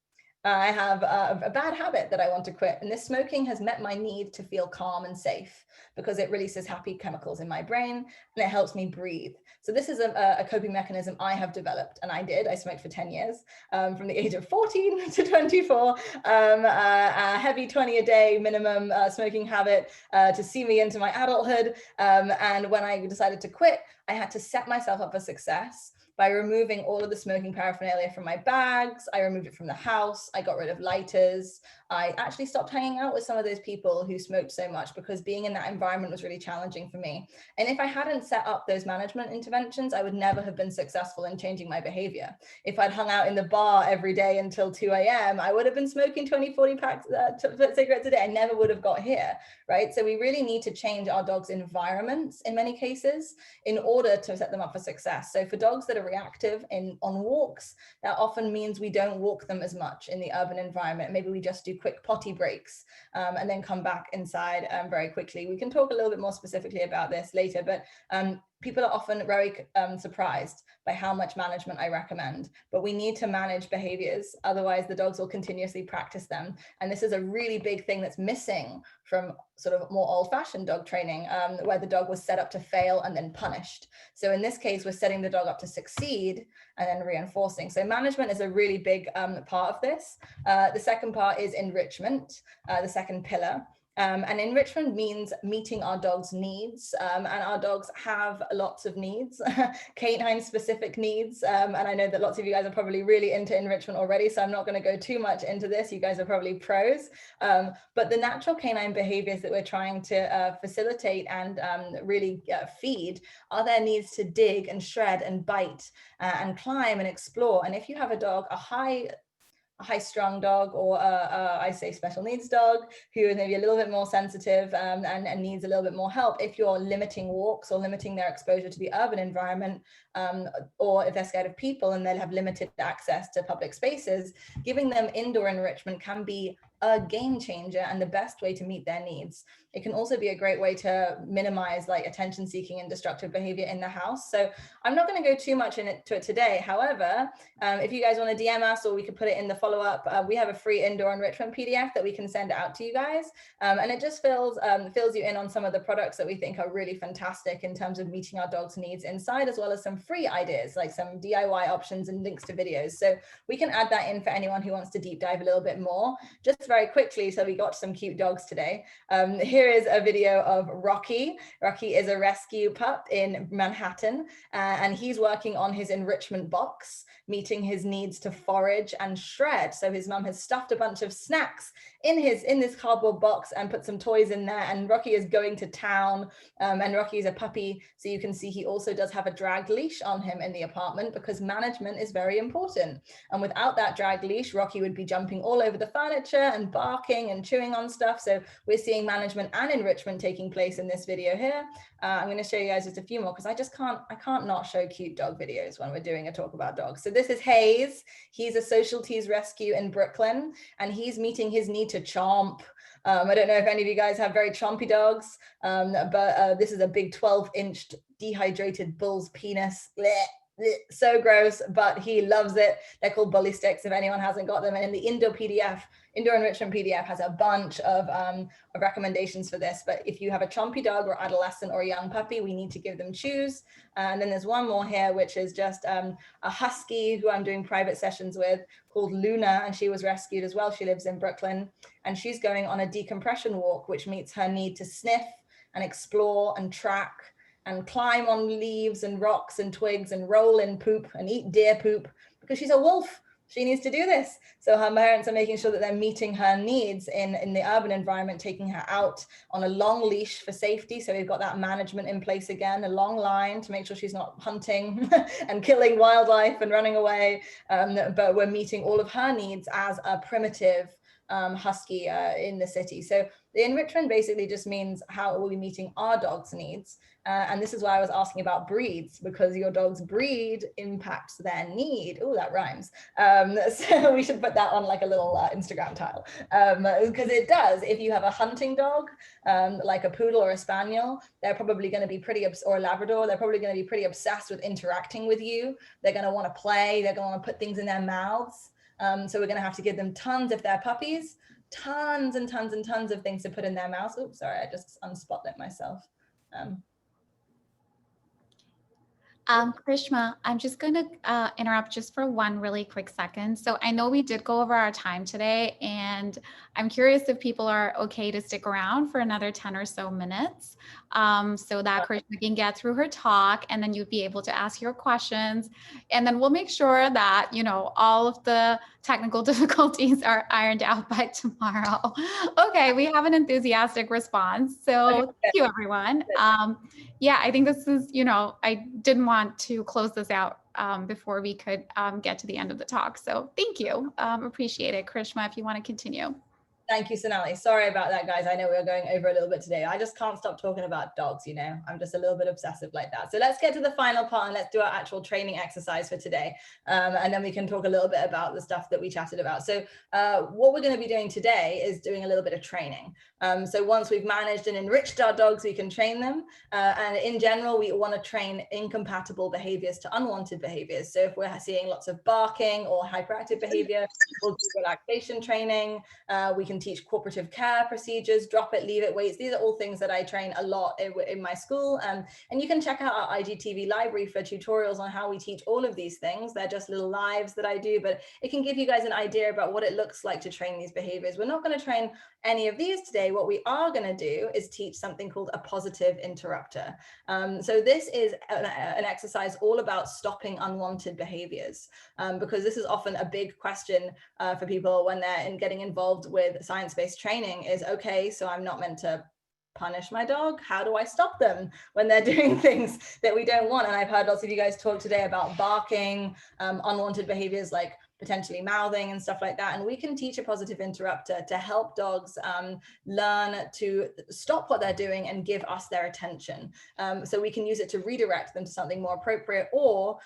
I have a bad habit that I want to quit, and this smoking has met my need to feel calm and safe because it releases happy chemicals in my brain and it helps me breathe. So this is a coping mechanism I have developed, and I smoked for 10 years, from the age of 14 to 24, a heavy 20 a day minimum smoking habit to see me into my adulthood. And when I decided to quit, I had to set myself up for success by removing all of the smoking paraphernalia from my bags. I removed it from the house. I got rid of lighters. I actually stopped hanging out with some of those people who smoked so much because being in that environment was really challenging for me. And if I hadn't set up those management interventions, I would never have been successful in changing my behavior. If I'd hung out in the bar every day until 2 a.m., I would have been smoking 20, 40 packs cigarettes a day. I never would have got here, right? So we really need to change our dogs' environments in many cases in order to set them up for success. So for dogs that are reactive on walks, that often means we don't walk them as much in the urban environment. Maybe we just do quick potty breaks and then come back inside very quickly. We can talk a little bit more specifically about this later, but people are often very surprised by how much management I recommend, but we need to manage behaviors. Otherwise the dogs will continuously practice them. And this is a really big thing that's missing from sort of more old-fashioned dog training, where the dog was set up to fail and then punished. So in this case, we're setting the dog up to succeed and then reinforcing. So management is a really big part of this. The second part is enrichment, the second pillar. And enrichment means meeting our dogs' needs, and our dogs have lots of needs, canine specific needs. And I know that lots of you guys are probably really into enrichment already, so I'm not going to go too much into this. You guys are probably pros, but the natural canine behaviors that we're trying to facilitate and really feed are their needs to dig and shred and bite and climb and explore. And if you have a dog, a high-strung dog, or I say special needs dog, who is maybe a little bit more sensitive and needs a little bit more help, if you're limiting walks or limiting their exposure to the urban environment, or if they're scared of people and they'll have limited access to public spaces, giving them indoor enrichment can be a game changer and the best way to meet their needs. It can also be a great way to minimize like attention seeking and destructive behavior in the house. So I'm not going to go too much into it today. However, if you guys want to DM us, or we could put it in the follow-up, we have a free indoor enrichment PDF that we can send out to you guys. And it just fills you in on some of the products that we think are really fantastic in terms of meeting our dogs' needs inside, as well as some free ideas, like some DIY options and links to videos. So we can add that in for anyone who wants to deep dive a little bit more. Just very quickly, so we got some cute dogs today. Here is a video of Rocky. Rocky is a rescue pup in Manhattan, and he's working on his enrichment box, meeting his needs to forage and shred. So his mum has stuffed a bunch of snacks in this cardboard box and put some toys in there, and Rocky is going to town. And Rocky is a puppy, so you can see he also does have a dragged leash on him in the apartment because management is very important. And without that dragged leash, Rocky would be jumping all over the furniture and barking and chewing on stuff. So we're seeing management and enrichment taking place in this video here. I'm going to show you guys just a few more because I can't not show cute dog videos when we're doing a talk about dogs. So this is Hayes. He's a social tease rescue in Brooklyn, and he's meeting his need to chomp. I don't know if any of you guys have very chompy dogs, but this is a big 12-inch dehydrated bull's penis. Blech. So gross, but he loves it. They're called bully sticks if anyone hasn't got them. And in the indoor enrichment PDF has a bunch of recommendations for this. But if you have a chompy dog or adolescent or a young puppy, we need to give them chews. And then there's one more here, which is just a husky who I'm doing private sessions with, called Luna, and she was rescued as well. She lives in Brooklyn, and she's going on a decompression walk, which meets her need to sniff and explore and track and climb on leaves and rocks and twigs and roll in poop and eat deer poop because she's a wolf. she needs to do this. So her parents are making sure that they're meeting her needs in the urban environment, taking her out on a long leash for safety. So we've got that management in place again, a long line to make sure she's not hunting and killing wildlife and running away. But we're meeting all of her needs as a primitive husky in the city. So the enrichment basically just means how are we meeting our dog's needs. And this is why I was asking about breeds, because your dog's breed impacts their need. Oh, that rhymes. So we should put that on like a little Instagram tile, because it does. If you have a hunting dog, like a poodle or a spaniel, they're probably going to be or a Labrador, they're probably going to be pretty obsessed with interacting with you. They're going to want to play. They're going to want to put things in their mouths. So we're going to have to give them tons, if they're puppies, tons and tons and tons of things to put in their mouths. Oops, sorry, I just unspotlit myself. Krishma, I'm just going to interrupt just for one really quick second. So I know we did go over our time today, and I'm curious if people are okay to stick around for another 10 or so minutes, so that Krishma can get through her talk, and then you'd be able to ask your questions. And then we'll make sure that, you know, all of the technical difficulties are ironed out by tomorrow. Okay, we have an enthusiastic response. So thank you, everyone. Yeah, I think this is, you know, I didn't want to close this out before we could get to the end of the talk. So thank you. Appreciate it. Krishma, if you want to continue. Thank you, Sonali. Sorry about that, guys. I know we are going over a little bit today. I just can't stop talking about dogs, you know. I'm just a little bit obsessive like that. So let's get to the final part and let's do our actual training exercise for today. And then we can talk a little bit about the stuff that we chatted about. So what we're going to be doing today is doing a little bit of training. So once we've managed and enriched our dogs, we can train them. And in general, we want to train incompatible behaviors to unwanted behaviors. So if we're seeing lots of barking or hyperactive behavior, we'll do relaxation training. We can teach cooperative care procedures, drop it, leave it weights. These are all things that I train a lot in my school. And you can check out our IGTV library for tutorials on how we teach all of these things. They're just little lives that I do, but it can give you guys an idea about what it looks like to train these behaviors. We're not going to train any of these today. What we are going to do is teach something called a positive interrupter. So this is an exercise all about stopping unwanted behaviors, because this is often a big question for people when they're getting involved with science-based training is, okay, so I'm not meant to punish my dog. How do I stop them when they're doing things that we don't want? And I've heard lots of you guys talk today about barking, unwanted behaviors like potentially mouthing and stuff like that. And we can teach a positive interrupter to help dogs learn to stop what they're doing and give us their attention. So we can use it to redirect them to something more appropriate. Or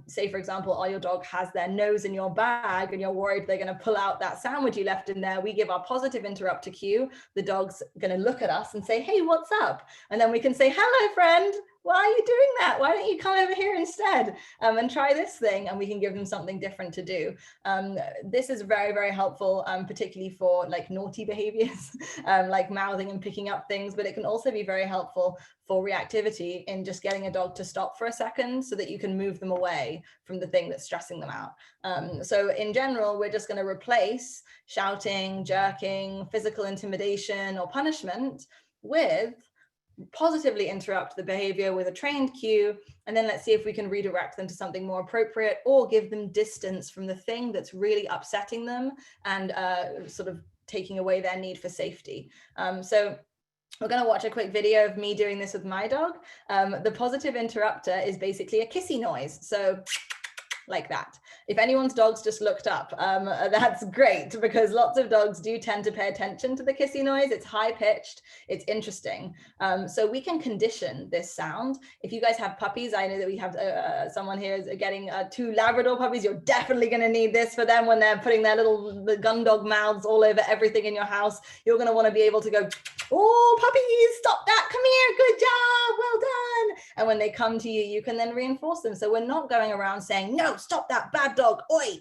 say, for example, your dog has their nose in your bag and you're worried they're going to pull out that sandwich you left in there. We give our positive interrupter cue. The dog's going to look at us and say, hey, what's up? And then we can say, hello, friend. Why are you doing that? Why don't you come over here instead and try this thing? And we can give them something different to do. This is very, very helpful, particularly for like naughty behaviors, like mouthing and picking up things, but it can also be very helpful for reactivity in just getting a dog to stop for a second so that you can move them away from the thing that's stressing them out. So in general, we're just going to replace shouting, jerking, physical intimidation or punishment with positively interrupt the behavior with a trained cue, and then let's see if we can redirect them to something more appropriate or give them distance from the thing that's really upsetting them and sort of taking away their need for safety. So we're going to watch a quick video of me doing this with my dog. The positive interrupter is basically a kissy noise. So like that. If anyone's dog's just looked up, that's great, because lots of dogs do tend to pay attention to the kissy noise. It's high pitched, it's interesting. So we can condition this sound. If you guys have puppies, I know that we have someone here is getting 2 Labrador puppies. You're definitely going to need this for them when they're putting their little gun dog mouths all over everything in your house. You're going to want to be able to go, oh, puppies, stop that, come here, good job, well done. And when they come to you, you can then reinforce them. So we're not going around saying, no, stop that, bad dog, oi.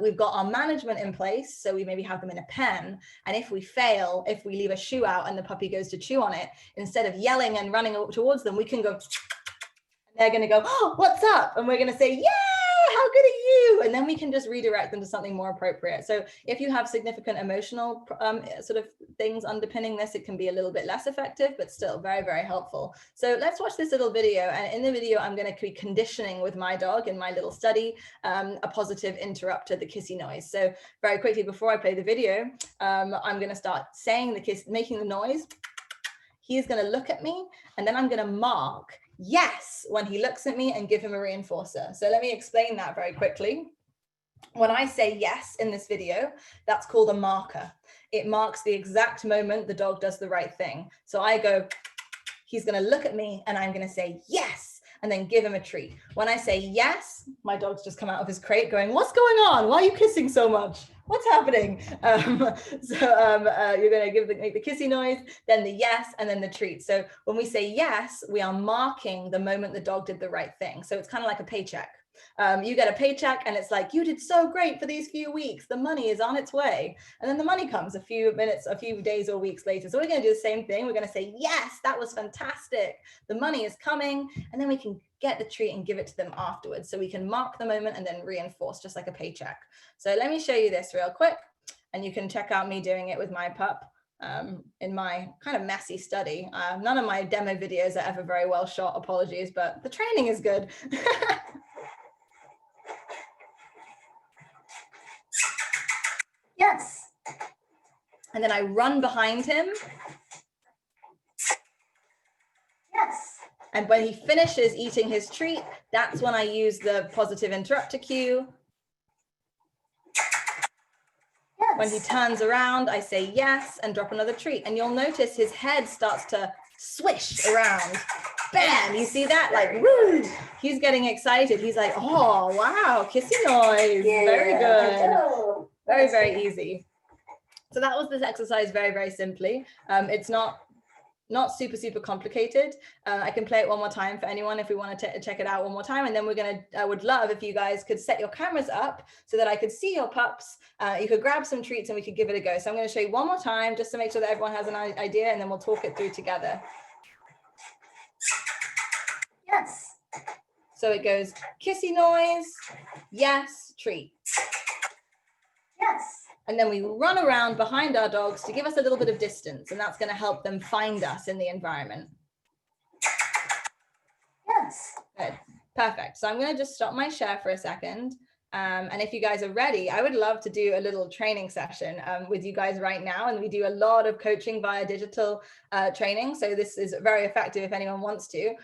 We've got our management in place, so we maybe have them in a pen, and if we fail, if we leave a shoe out and the puppy goes to chew on it, instead of yelling and running towards them, we can go, and they're going to go, oh, what's up? And we're going to say, yeah, how good are you? woo, and then we can just redirect them to something more appropriate. So if you have significant emotional sort of things underpinning this, it can be a little bit less effective, but still very, very helpful. So let's watch this little video. And in the video, I'm going to be conditioning with my dog in my little study, a positive interrupter, the kissy noise. So very quickly before I play the video, I'm going to start saying the kiss, making the noise. He's going to look at me, and then I'm going to mark yes when he looks at me and give him a reinforcer. So let me explain that very quickly. When I say yes in this video, that's called a marker. It marks the exact moment the dog does the right thing. So I go, he's going to look at me, and I'm going to say yes, and then give him a treat. When I say yes, my dog's just come out of his crate going, what's going on? Why are you kissing so much? What's happening? You're going to make the kissy noise, then the yes, and then the treat. So when we say yes, we are marking the moment the dog did the right thing. So it's kind of like a paycheck. You get a paycheck and it's like, you did so great for these few weeks. The money is on its way. And then the money comes a few minutes, a few days or weeks later. So we're going to do the same thing. We're going to say, yes, that was fantastic. The money is coming. And then we can get the treat and give it to them afterwards. So we can mark the moment and then reinforce, just like a paycheck. So let me show you this real quick. And you can check out me doing it with my pup in my kind of messy study. None of my demo videos are ever very well shot, apologies, but the training is good. Yes. And then I run behind him. Yes. And when he finishes eating his treat, that's when I use the positive interrupter cue. Yes. When he turns around, I say yes and drop another treat. And you'll notice his head starts to swish around. Bam! You see that? Like, woo! He's getting excited. He's like, oh, wow, kissy noise. Yeah. Very good. Very, very easy. So that was this exercise very, very simply. It's not super complicated. I can play it one more time for anyone if we want to check it out one more time. And then I would love if you guys could set your cameras up so that I could see your pups. You could grab some treats and we could give it a go. So I'm going to show you one more time just to make sure that everyone has an idea, and then we'll talk it through together. Yes. So it goes kissy noise, yes, treat. Yes. And then we run around behind our dogs to give us a little bit of distance, and that's going to help them find us in the environment. Yes. Good. Perfect. So I'm going to just stop my share for a second. And if you guys are ready, I would love to do a little training session with you guys right now. And we do a lot of coaching via digital training. So this is very effective if anyone wants to.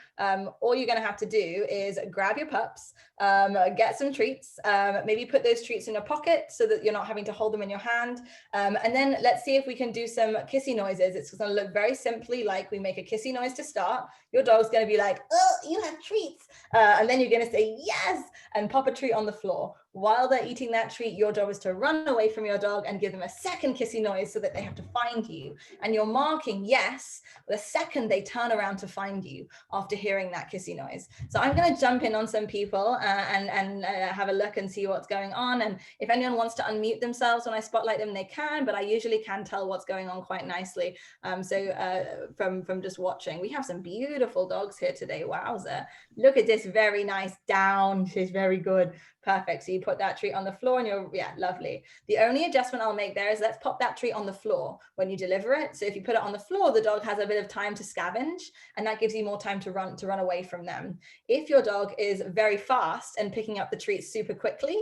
All you're going to have to do is grab your pups, get some treats, maybe put those treats in your pocket so that you're not having to hold them in your hand. And then let's see if we can do some kissy noises. It's going to look very simply like we make a kissy noise to start. Your dog's going to be like, oh, you have treats. And then you're going to say yes and pop a treat on the floor. While they're eating that treat, your job is to run away from your dog and give them a second kissy noise so that they have to find you. And you're marking yes the second they turn around to find you after hearing that kissy noise. So I'm going to jump in on some people and have a look and see what's going on. And if anyone wants to unmute themselves when I spotlight them, they can, but I usually can tell what's going on quite nicely. From just watching, we have some beautiful dogs here today. Wowza. Look at this, very nice down. She's very good. Perfect. So you put that treat on the floor and you're, yeah, lovely. The only adjustment I'll make there is let's pop that treat on the floor when you deliver it. So if you put it on the floor, the dog has a bit of time to scavenge, and that gives you more time to run away from them. If your dog is very fast and picking up the treat super quickly,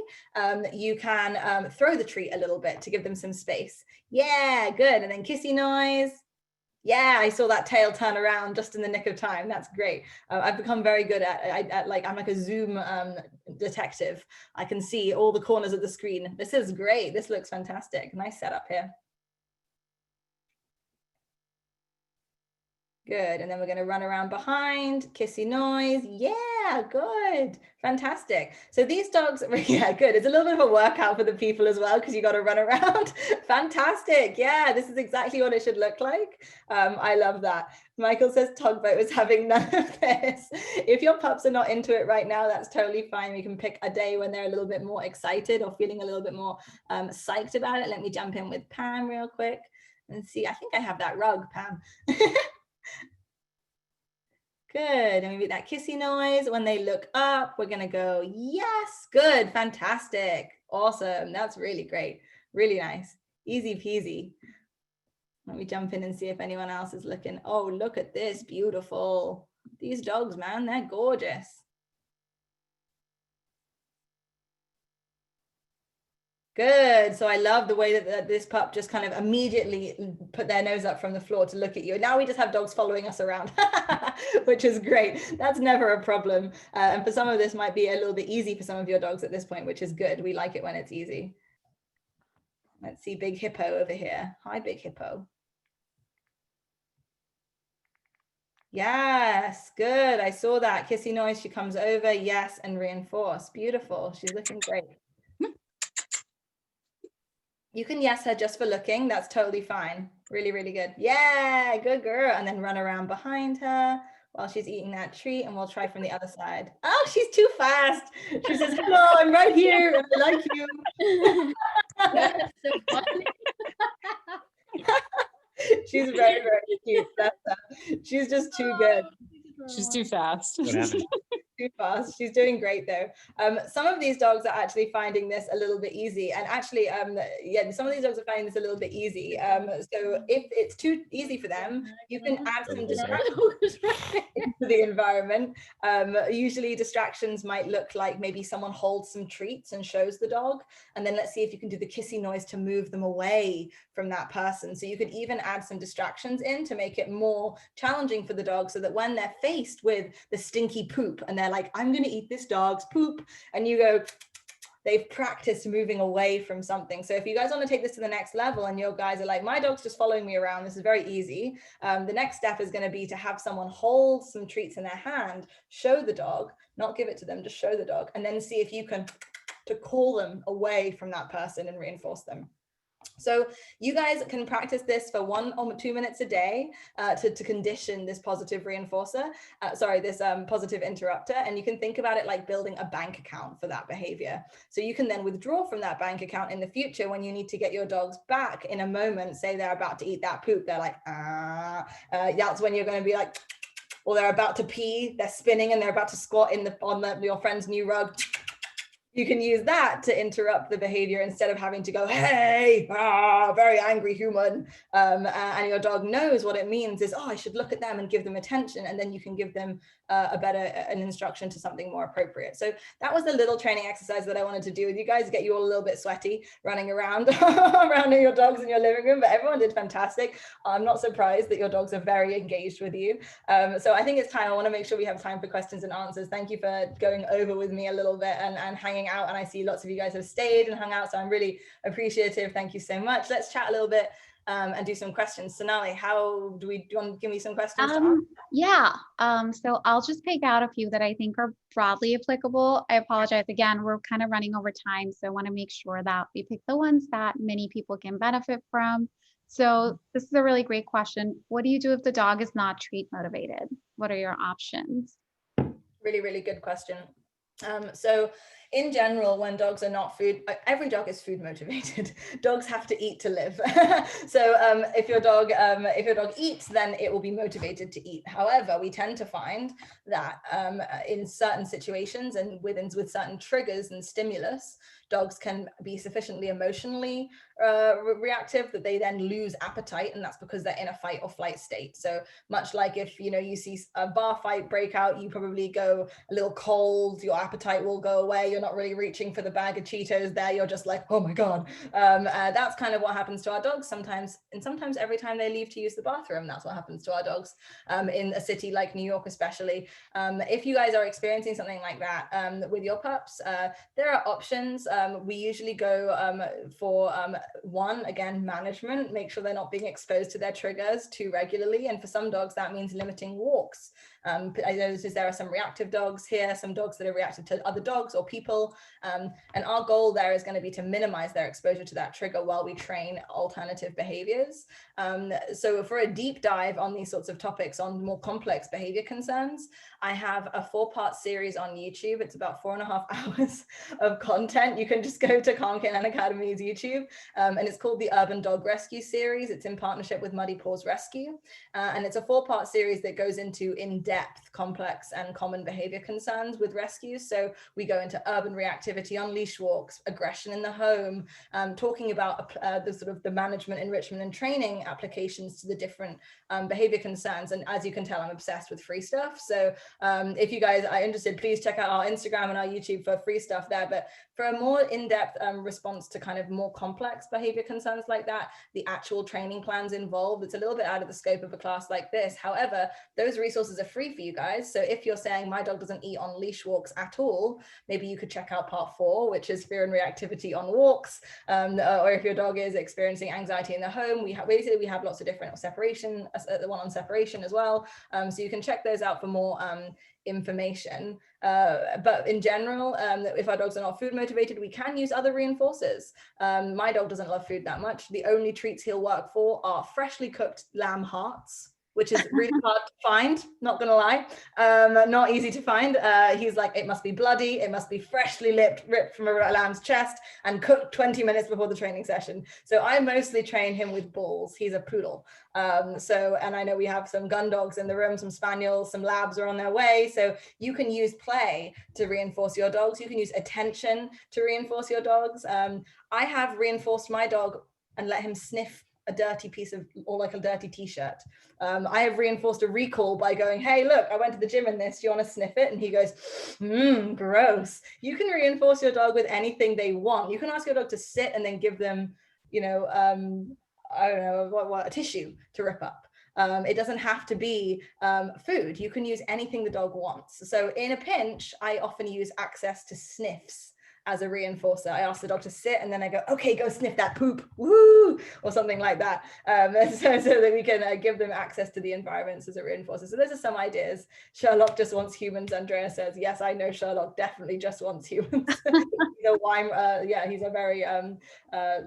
you can throw the treat a little bit to give them some space. Yeah, good. And then kissy noise. Yeah, I saw that tail turn around just in the nick of time. That's great. I've become very good at like, I'm like a Zoom detective. I can see all the corners of the screen. This is great. This looks fantastic. Nice setup here. Good. And then we're going to run around behind, kissy noise. Yeah, good. Fantastic. So these dogs, yeah, good. It's a little bit of a workout for the people as well, because you got to run around. Fantastic. Yeah, this is exactly what it should look like. I love that. Michael says Tugboat was having none of this. If your pups are not into it right now, that's totally fine. We can pick a day when they're a little bit more excited or feeling a little bit more psyched about it. Let me jump in with Pam real quick and see. I think I have that rug, Pam. Good. And maybe that kissy noise. When they look up, we're going to go, yes. Good. Fantastic. Awesome. That's really great. Really nice. Easy peasy. Let me jump in and see if anyone else is looking. Oh, look at this. Beautiful. These dogs, man, they're gorgeous. Good. So I love the way that this pup just kind of immediately put their nose up from the floor to look at you. Now we just have dogs following us around, which is great. That's never a problem. And for some of this might be a little bit easy for some of your dogs at this point, which is good. We like it when it's easy. Let's see Big Hippo over here. Hi, Big Hippo. Yes, good. I saw that kissy noise. She comes over. Yes, and reinforce. Beautiful. She's looking great. You can yes her just for looking. That's totally fine. Really, really good. Yeah, good girl. And then run around behind her while she's eating that treat. And we'll try from the other side. Oh, she's too fast. She says, hello, I'm right here. And I like you. That's so funny. She's very, very cute. That's her. She's just too good. She's too fast. Too fast. She's doing great though. Some of these dogs are actually finding this a little bit easy, and actually yeah, some of these dogs are finding this a little bit easy. So if it's too easy for them, you can add some distractions into the environment. Usually distractions might look like maybe someone holds some treats and shows the dog, and then let's see if you can do the kissy noise to move them away from that person. So you could even add some distractions in to make it more challenging for the dog, so that when they're faced with the stinky poop and they're like, I'm going to eat this dog's poop, and you go, they've practiced moving away from something. So if you guys want to take this to the next level and your guys are like, my dog's just following me around, this is very easy. The next step is going to be to have someone hold some treats in their hand, show the dog, not give it to them, just show the dog, and then see if you can to call them away from that person and reinforce them. So you guys can practice this for 1 or 2 minutes a day to condition this positive reinforcer, this positive interrupter. And you can think about it like building a bank account for that behavior. So you can then withdraw from that bank account in the future when you need to get your dogs back in a moment. Say they're about to eat that poop, they're like, that's when you're going to be like, or they're about to pee, they're spinning and they're about to squat on your friend's new rug. You can use that to interrupt the behavior instead of having to go, hey, very angry human. And your dog knows what it means is, oh, I should look at them and give them attention. And then you can give them an instruction to something more appropriate. So that was the little training exercise that I wanted to do with you guys, get you all a little bit sweaty running around around your dogs in your living room, but everyone did fantastic. I'm not surprised that your dogs are very engaged with you. So I think it's time, I want to make sure we have time for questions and answers. Thank you for going over with me a little bit and hanging out. And I see lots of you guys have stayed and hung out, so I'm really appreciative. Thank you so much. Let's chat a little bit and do some questions. Sonali, do you want to give me some questions? Yeah, so I'll just pick out a few that I think are broadly applicable. I apologize again, we're kind of running over time, so I want to make sure that we pick the ones that many people can benefit from. So this is a really great question. What do you do if the dog is not treat motivated? What are your options? Really, really good question. So in general, when dogs are not food, every dog is food motivated. Dogs have to eat to live. So if your dog eats, then it will be motivated to eat. However, we tend to find that in certain situations and with certain triggers and stimulus, dogs can be sufficiently emotionally reactive that they then lose appetite, and that's because they're in a fight or flight state. So much like if you see a bar fight break out, you probably go a little cold, your appetite will go away, you're not really reaching for the bag of Cheetos there, you're just like, oh my god. That's kind of what happens to our dogs sometimes, and sometimes every time they leave to use the bathroom, that's what happens to our dogs in a city like New York especially. If you guys are experiencing something like that with your pups, there are options. We usually go for one, again, management, make sure they're not being exposed to their triggers too regularly. And for some dogs, that means limiting walks. I noticed there are some reactive dogs here, some dogs that are reactive to other dogs or people. And our goal there is going to be to minimize their exposure to that trigger while we train alternative behaviors. So for a deep dive on these sorts of topics, on more complex behavior concerns, I have a 4-part series on YouTube. It's about 4.5 hours of content. You can just go to Calm Canine Academy's YouTube, and it's called the Urban Dog Rescue series. It's in partnership with Muddy Paws Rescue. And it's a 4-part series that goes into in-depth in-depth, complex, and common behavior concerns with rescues. So we go into urban reactivity on leash walks, aggression in the home, talking about the sort of the management, enrichment, and training applications to the different behavior concerns. And as you can tell, I'm obsessed with free stuff. So if you guys are interested, please check out our Instagram and our YouTube for free stuff there. But for a more in-depth response to kind of more complex behavior concerns like that, the actual training plans involved, it's a little bit out of the scope of a class like this. However, those resources are free for you guys. So if you're saying my dog doesn't eat on leash walks at all, maybe you could check out part 4, which is fear and reactivity on walks. Or if your dog is experiencing anxiety in the home, we have lots of different separation, the one on separation as well. So you can check those out for more information. But in general, if our dogs are not food motivated, we can use other reinforcers. My dog doesn't love food that much. The only treats he'll work for are freshly cooked lamb hearts, which is really hard to find, not gonna lie, not easy to find. He's like, it must be bloody, it must be freshly ripped from a lamb's chest and cooked 20 minutes before the training session. So I mostly train him with balls. He's a poodle. And I know we have some gun dogs in the room, some spaniels, some labs are on their way. So you can use play to reinforce your dogs. You can use attention to reinforce your dogs. I have reinforced my dog and let him sniff a dirty piece of, or like a dirty t-shirt. I have reinforced a recall by going, hey, look, I went to the gym in this, do you want to sniff it? And he goes, gross. You can reinforce your dog with anything they want. You can ask your dog to sit and then give them, you know, I don't know, a tissue to rip up. It doesn't have to be food. You can use anything the dog wants. So in a pinch, I often use access to sniffs as a reinforcer. I ask the dog to sit and then I go, okay, go sniff that poop, woo, or something like that. So that we can give them access to the environments as a reinforcer. So those are some ideas. Sherlock just wants humans, Andrea says. Yes, I know Sherlock definitely just wants humans. He's a very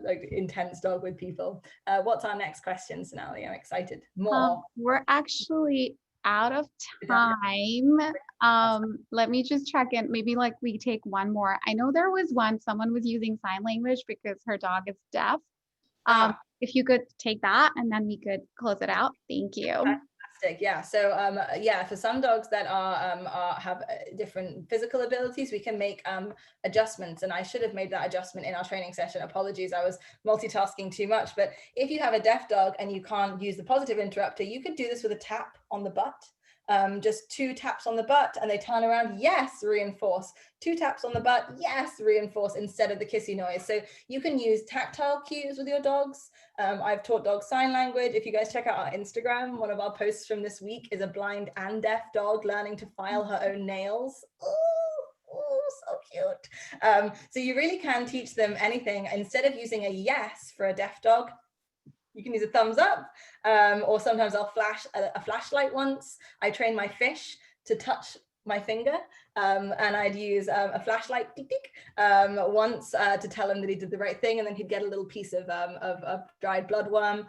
like intense dog with people. What's our next question, Sonali? I'm excited. More. We're actually out of time. Let me just check in. Maybe like we take one more. I know there was someone was using sign language because her dog is deaf. If you could take that and then we could close it out. Thank you. Fantastic. Yeah. So for some dogs that have different physical abilities, we can make adjustments. And I should have made that adjustment in our training session. Apologies, I was multitasking too much. But if you have a deaf dog and you can't use the positive interrupter, you could do this with a tap on the butt. Just 2 taps on the butt and they turn around, yes, reinforce. 2 taps on the butt, yes, reinforce, instead of the kissy noise. So you can use tactile cues with your dogs. I've taught dogs sign language. If you guys check out our Instagram, one of our posts from this week is a blind and deaf dog learning to file her own nails. Oh, so cute. So you really can teach them anything. Instead of using a yes for a deaf dog, you can use a thumbs up, or sometimes I'll flash a flashlight once. I train my fish to touch my finger, and I'd use a flashlight tick, tick, once to tell him that he did the right thing, and then he'd get a little piece of dried bloodworm.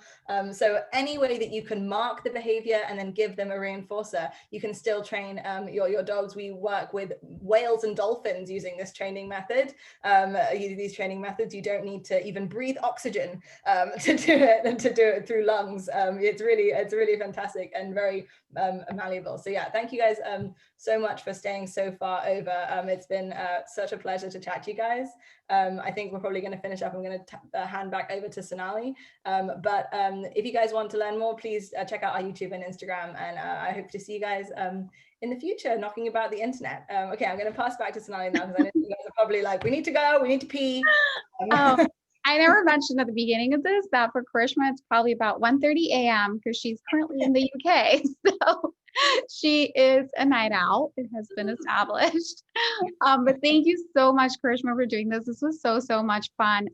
So any way that you can mark the behavior and then give them a reinforcer, you can still train your dogs. We work with whales and dolphins using this training method. These training methods, you don't need to even breathe oxygen to do it, and to do it through lungs. It's really fantastic and very malleable. So yeah, thank you guys so much for staying so far over. It's been such a pleasure to chat to you guys. I think we're probably going to finish up. I'm going to hand back over to Sonali. But if you guys want to learn more, please check out our YouTube and Instagram. And I hope to see you guys in the future knocking about the internet. Okay, I'm going to pass back to Sonali now because I know you guys are probably like, we need to go, we need to pee. I never mentioned at the beginning of this that for Karishma, it's probably about 1:30 a.m. because she's currently in the UK. So she is a night owl. It has been established. But thank you so much, Karishma, for doing this. This was so much fun.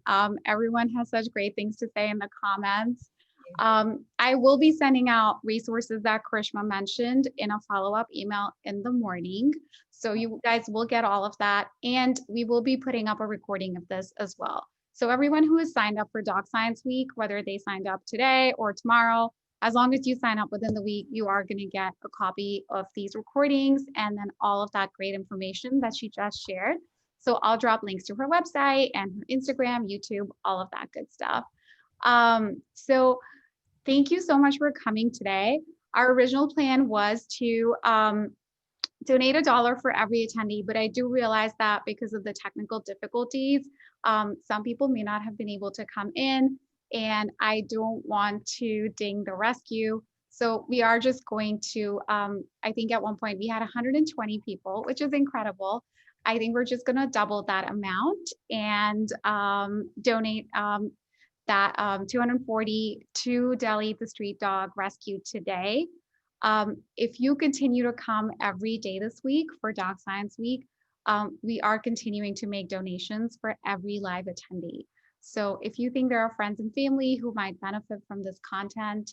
Everyone has such great things to say in the comments. I will be sending out resources that Karishma mentioned in a follow-up email in the morning. So you guys will get all of that. And we will be putting up a recording of this as well. So everyone who has signed up for Dog Science Week, whether they signed up today or tomorrow, as long as you sign up within the week, you are going to get a copy of these recordings and then all of that great information that she just shared. So I'll drop links to her website and her Instagram, YouTube, all of that good stuff. So thank you so much for coming today. our original plan was to donate $1 for every attendee, but I do realize that because of the technical difficulties, some people may not have been able to come in, and I don't want to ding the rescue. So we are just going to, I think at one point we had 120 people, which is incredible. I think we're just gonna double that amount and donate that 240 to Delhi, the street dog rescue today. If you continue to come every day this week for Dog Science Week, we are continuing to make donations for every live attendee. So if you think there are friends and family who might benefit from this content,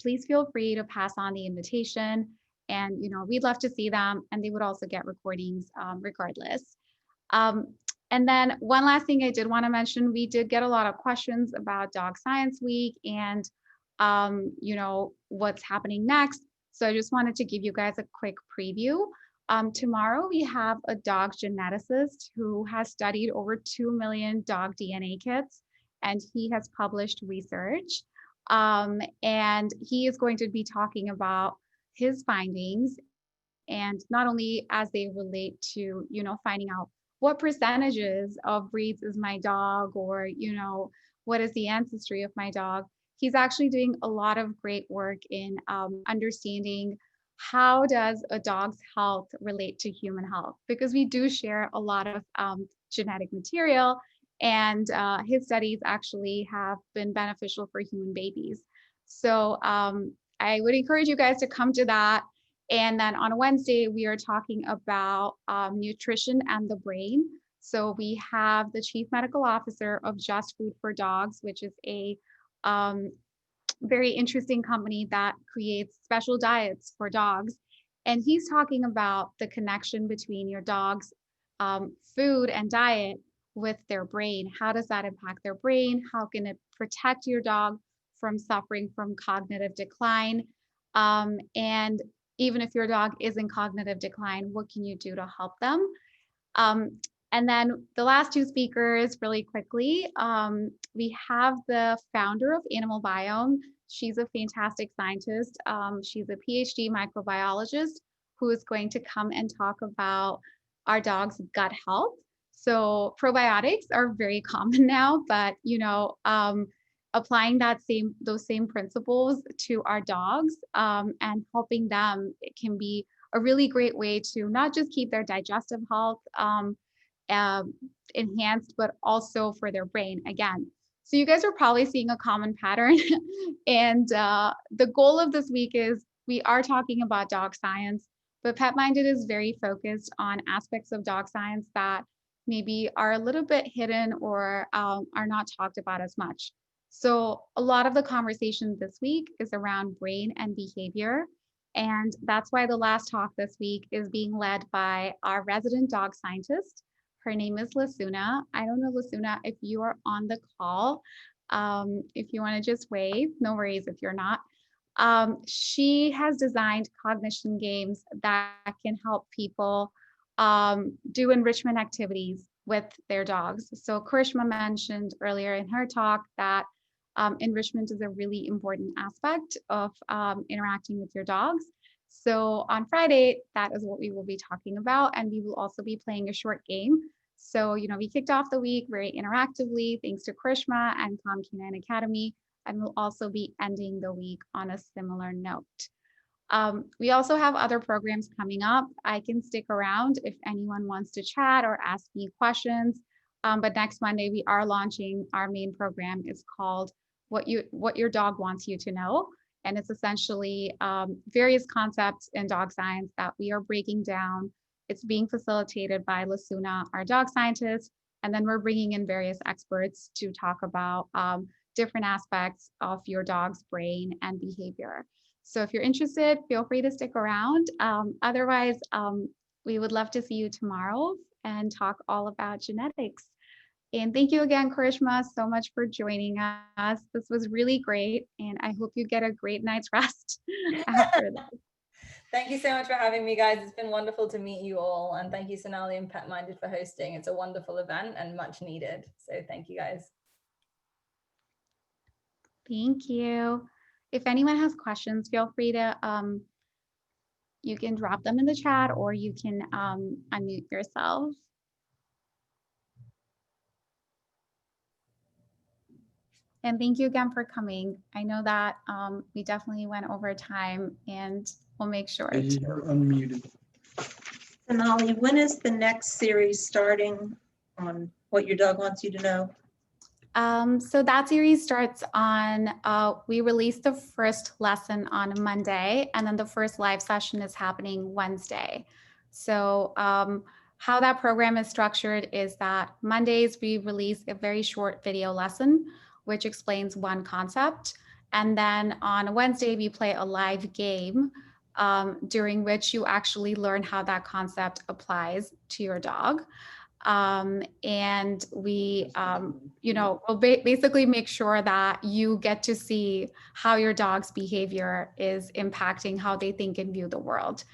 please feel free to pass on the invitation. And we'd love to see them, and they would also get recordings regardless. And then one last thing I did want to mention, we did get a lot of questions about Dog Science Week and what's happening next. So I just wanted to give you guys a quick preview. Tomorrow we have a dog geneticist who has studied over 2 million dog DNA kits, and he has published research. And he is going to be talking about his findings, and not only as they relate to, finding out what percentages of breeds is my dog, or, what is the ancestry of my dog. He's actually doing a lot of great work in understanding how does a dog's health relate to human health, because we do share a lot of genetic material, and his studies actually have been beneficial for human babies. So I would encourage you guys to come to that. And then on Wednesday, we are talking about nutrition and the brain. So we have the Chief Medical Officer of Just Food for Dogs, which is a very interesting company that creates special diets for dogs. And he's talking about the connection between your dog's food and diet with their brain. How does that impact their brain? How can it protect your dog from suffering from cognitive decline? And even if your dog is in cognitive decline, what can you do to help them? And then the last two speakers, really quickly, we have the founder of Animal Biome. She's a fantastic scientist. She's a PhD microbiologist who is going to come and talk about our dog's gut health. So probiotics are very common now, but applying those same principles to our dogs and helping them, it can be a really great way to not just keep their digestive health enhanced, but also for their brain again. So you guys are probably seeing a common pattern. And the goal of this week is we are talking about dog science, but Petminded is very focused on aspects of dog science that maybe are a little bit hidden or are not talked about as much. So a lot of the conversation this week is around brain and behavior. And that's why the last talk this week is being led by our resident dog scientist. Her name is Lasuna. I don't know, Lasuna, if you are on the call, if you want to just wave, no worries if you're not. She has designed cognition games that can help people do enrichment activities with their dogs. So Karishma mentioned earlier in her talk that enrichment is a really important aspect of interacting with your dogs. So on Friday, that is what we will be talking about. And we will also be playing a short game. So, we kicked off the week very interactively, thanks to Karishma and Calm Canine Academy. And we'll also be ending the week on a similar note. We also have other programs coming up. I can stick around if anyone wants to chat or ask me questions. But next Monday, we are launching our main program. It's called What Your Dog Wants You to Know. And it's essentially various concepts in dog science that we are breaking down. It's being facilitated by Lasuna, our dog scientist. And then we're bringing in various experts to talk about different aspects of your dog's brain and behavior. So if you're interested, feel free to stick around. Otherwise, we would love to see you tomorrow and talk all about genetics. And thank you again, Karishma, so much for joining us. This was really great, and I hope you get a great night's rest after this. Thank you so much for having me, guys. It's been wonderful to meet you all. And thank you, Sonali and Petminded, for hosting. It's a wonderful event and much needed. So thank you, guys. Thank you. if anyone has questions, feel free to, you can drop them in the chat or you can unmute yourself. And thank you again for coming. I know that we definitely went over time and we'll make sure. You're unmuted. Sonali, when is the next series starting on what your dog wants you to know? So that series starts on, we released the first lesson on Monday, and then the first live session is happening Wednesday. So how that program is structured is that Mondays we release a very short video lesson, which explains one concept. And then on Wednesday, we play a live game during which you actually learn how that concept applies to your dog. And we, you know, will basically make sure that you get to see how your dog's behavior is impacting how they think and view the world.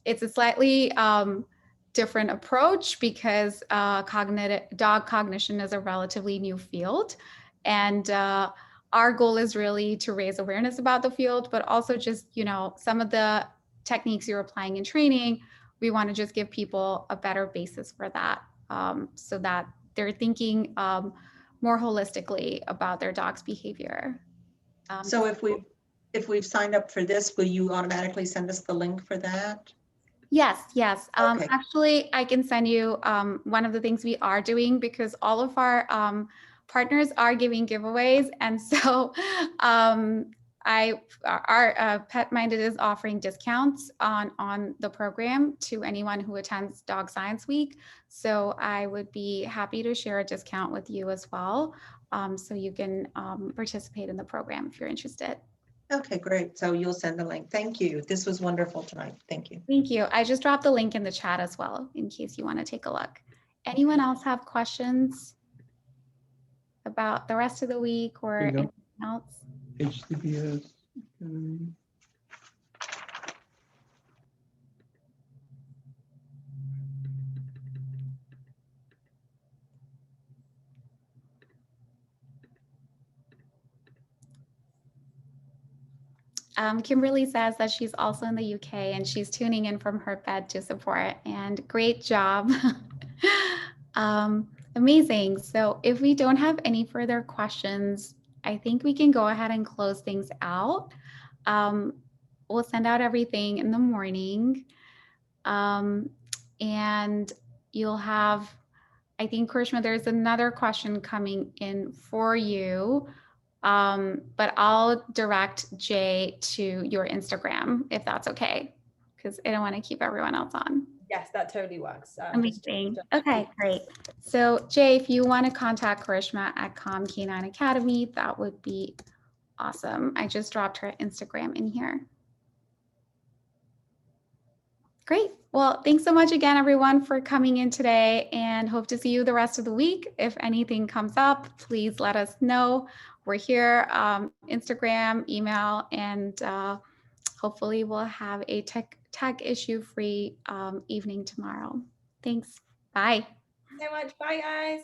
It's a slightly different approach because dog cognition is a relatively new field. And our goal is really to raise awareness about the field, but also just, you know, some of the techniques you're applying in training, we want to just give people a better basis for that so that they're thinking more holistically about their dog's behavior. So if we've signed up for this, will you automatically send us the link for that? Yes, yes. Okay. Actually, I can send you one of the things we are doing because all of our partners are giving giveaways. And so our Petminded is offering discounts on the program to anyone who attends Dog Science Week. So I would be happy to share a discount with you as well. So you can participate in the program if you're interested. Okay, great. So you'll send the link. Thank you. This was wonderful tonight. Thank you. Thank you. I just dropped the link in the chat as well, in case you want to take a look. Anyone else have questions about the rest of the week or anything else? HTTPS. Kimberly says that she's also in the UK and she's tuning in from her bed to support, and great job. Amazing. So if we don't have any further questions, I think we can go ahead and close things out. We'll send out everything in the morning. And you'll have, I think, Karishma, there's another question coming in for you. But I'll direct Jay to your Instagram if that's okay, because I don't want to keep everyone else on. Yes, that totally works. Amazing. Okay, great. So Jay, if you want to contact Karishma at Calm Canine Academy, that would be awesome. I just dropped her Instagram in here. Great. Well, thanks so much again, everyone, for coming in today, and hope to see you the rest of the week. If anything comes up, please let us know. We're here, Instagram, email, and hopefully we'll have a tech issue-free evening tomorrow. Thanks. Bye. So much. Bye, guys.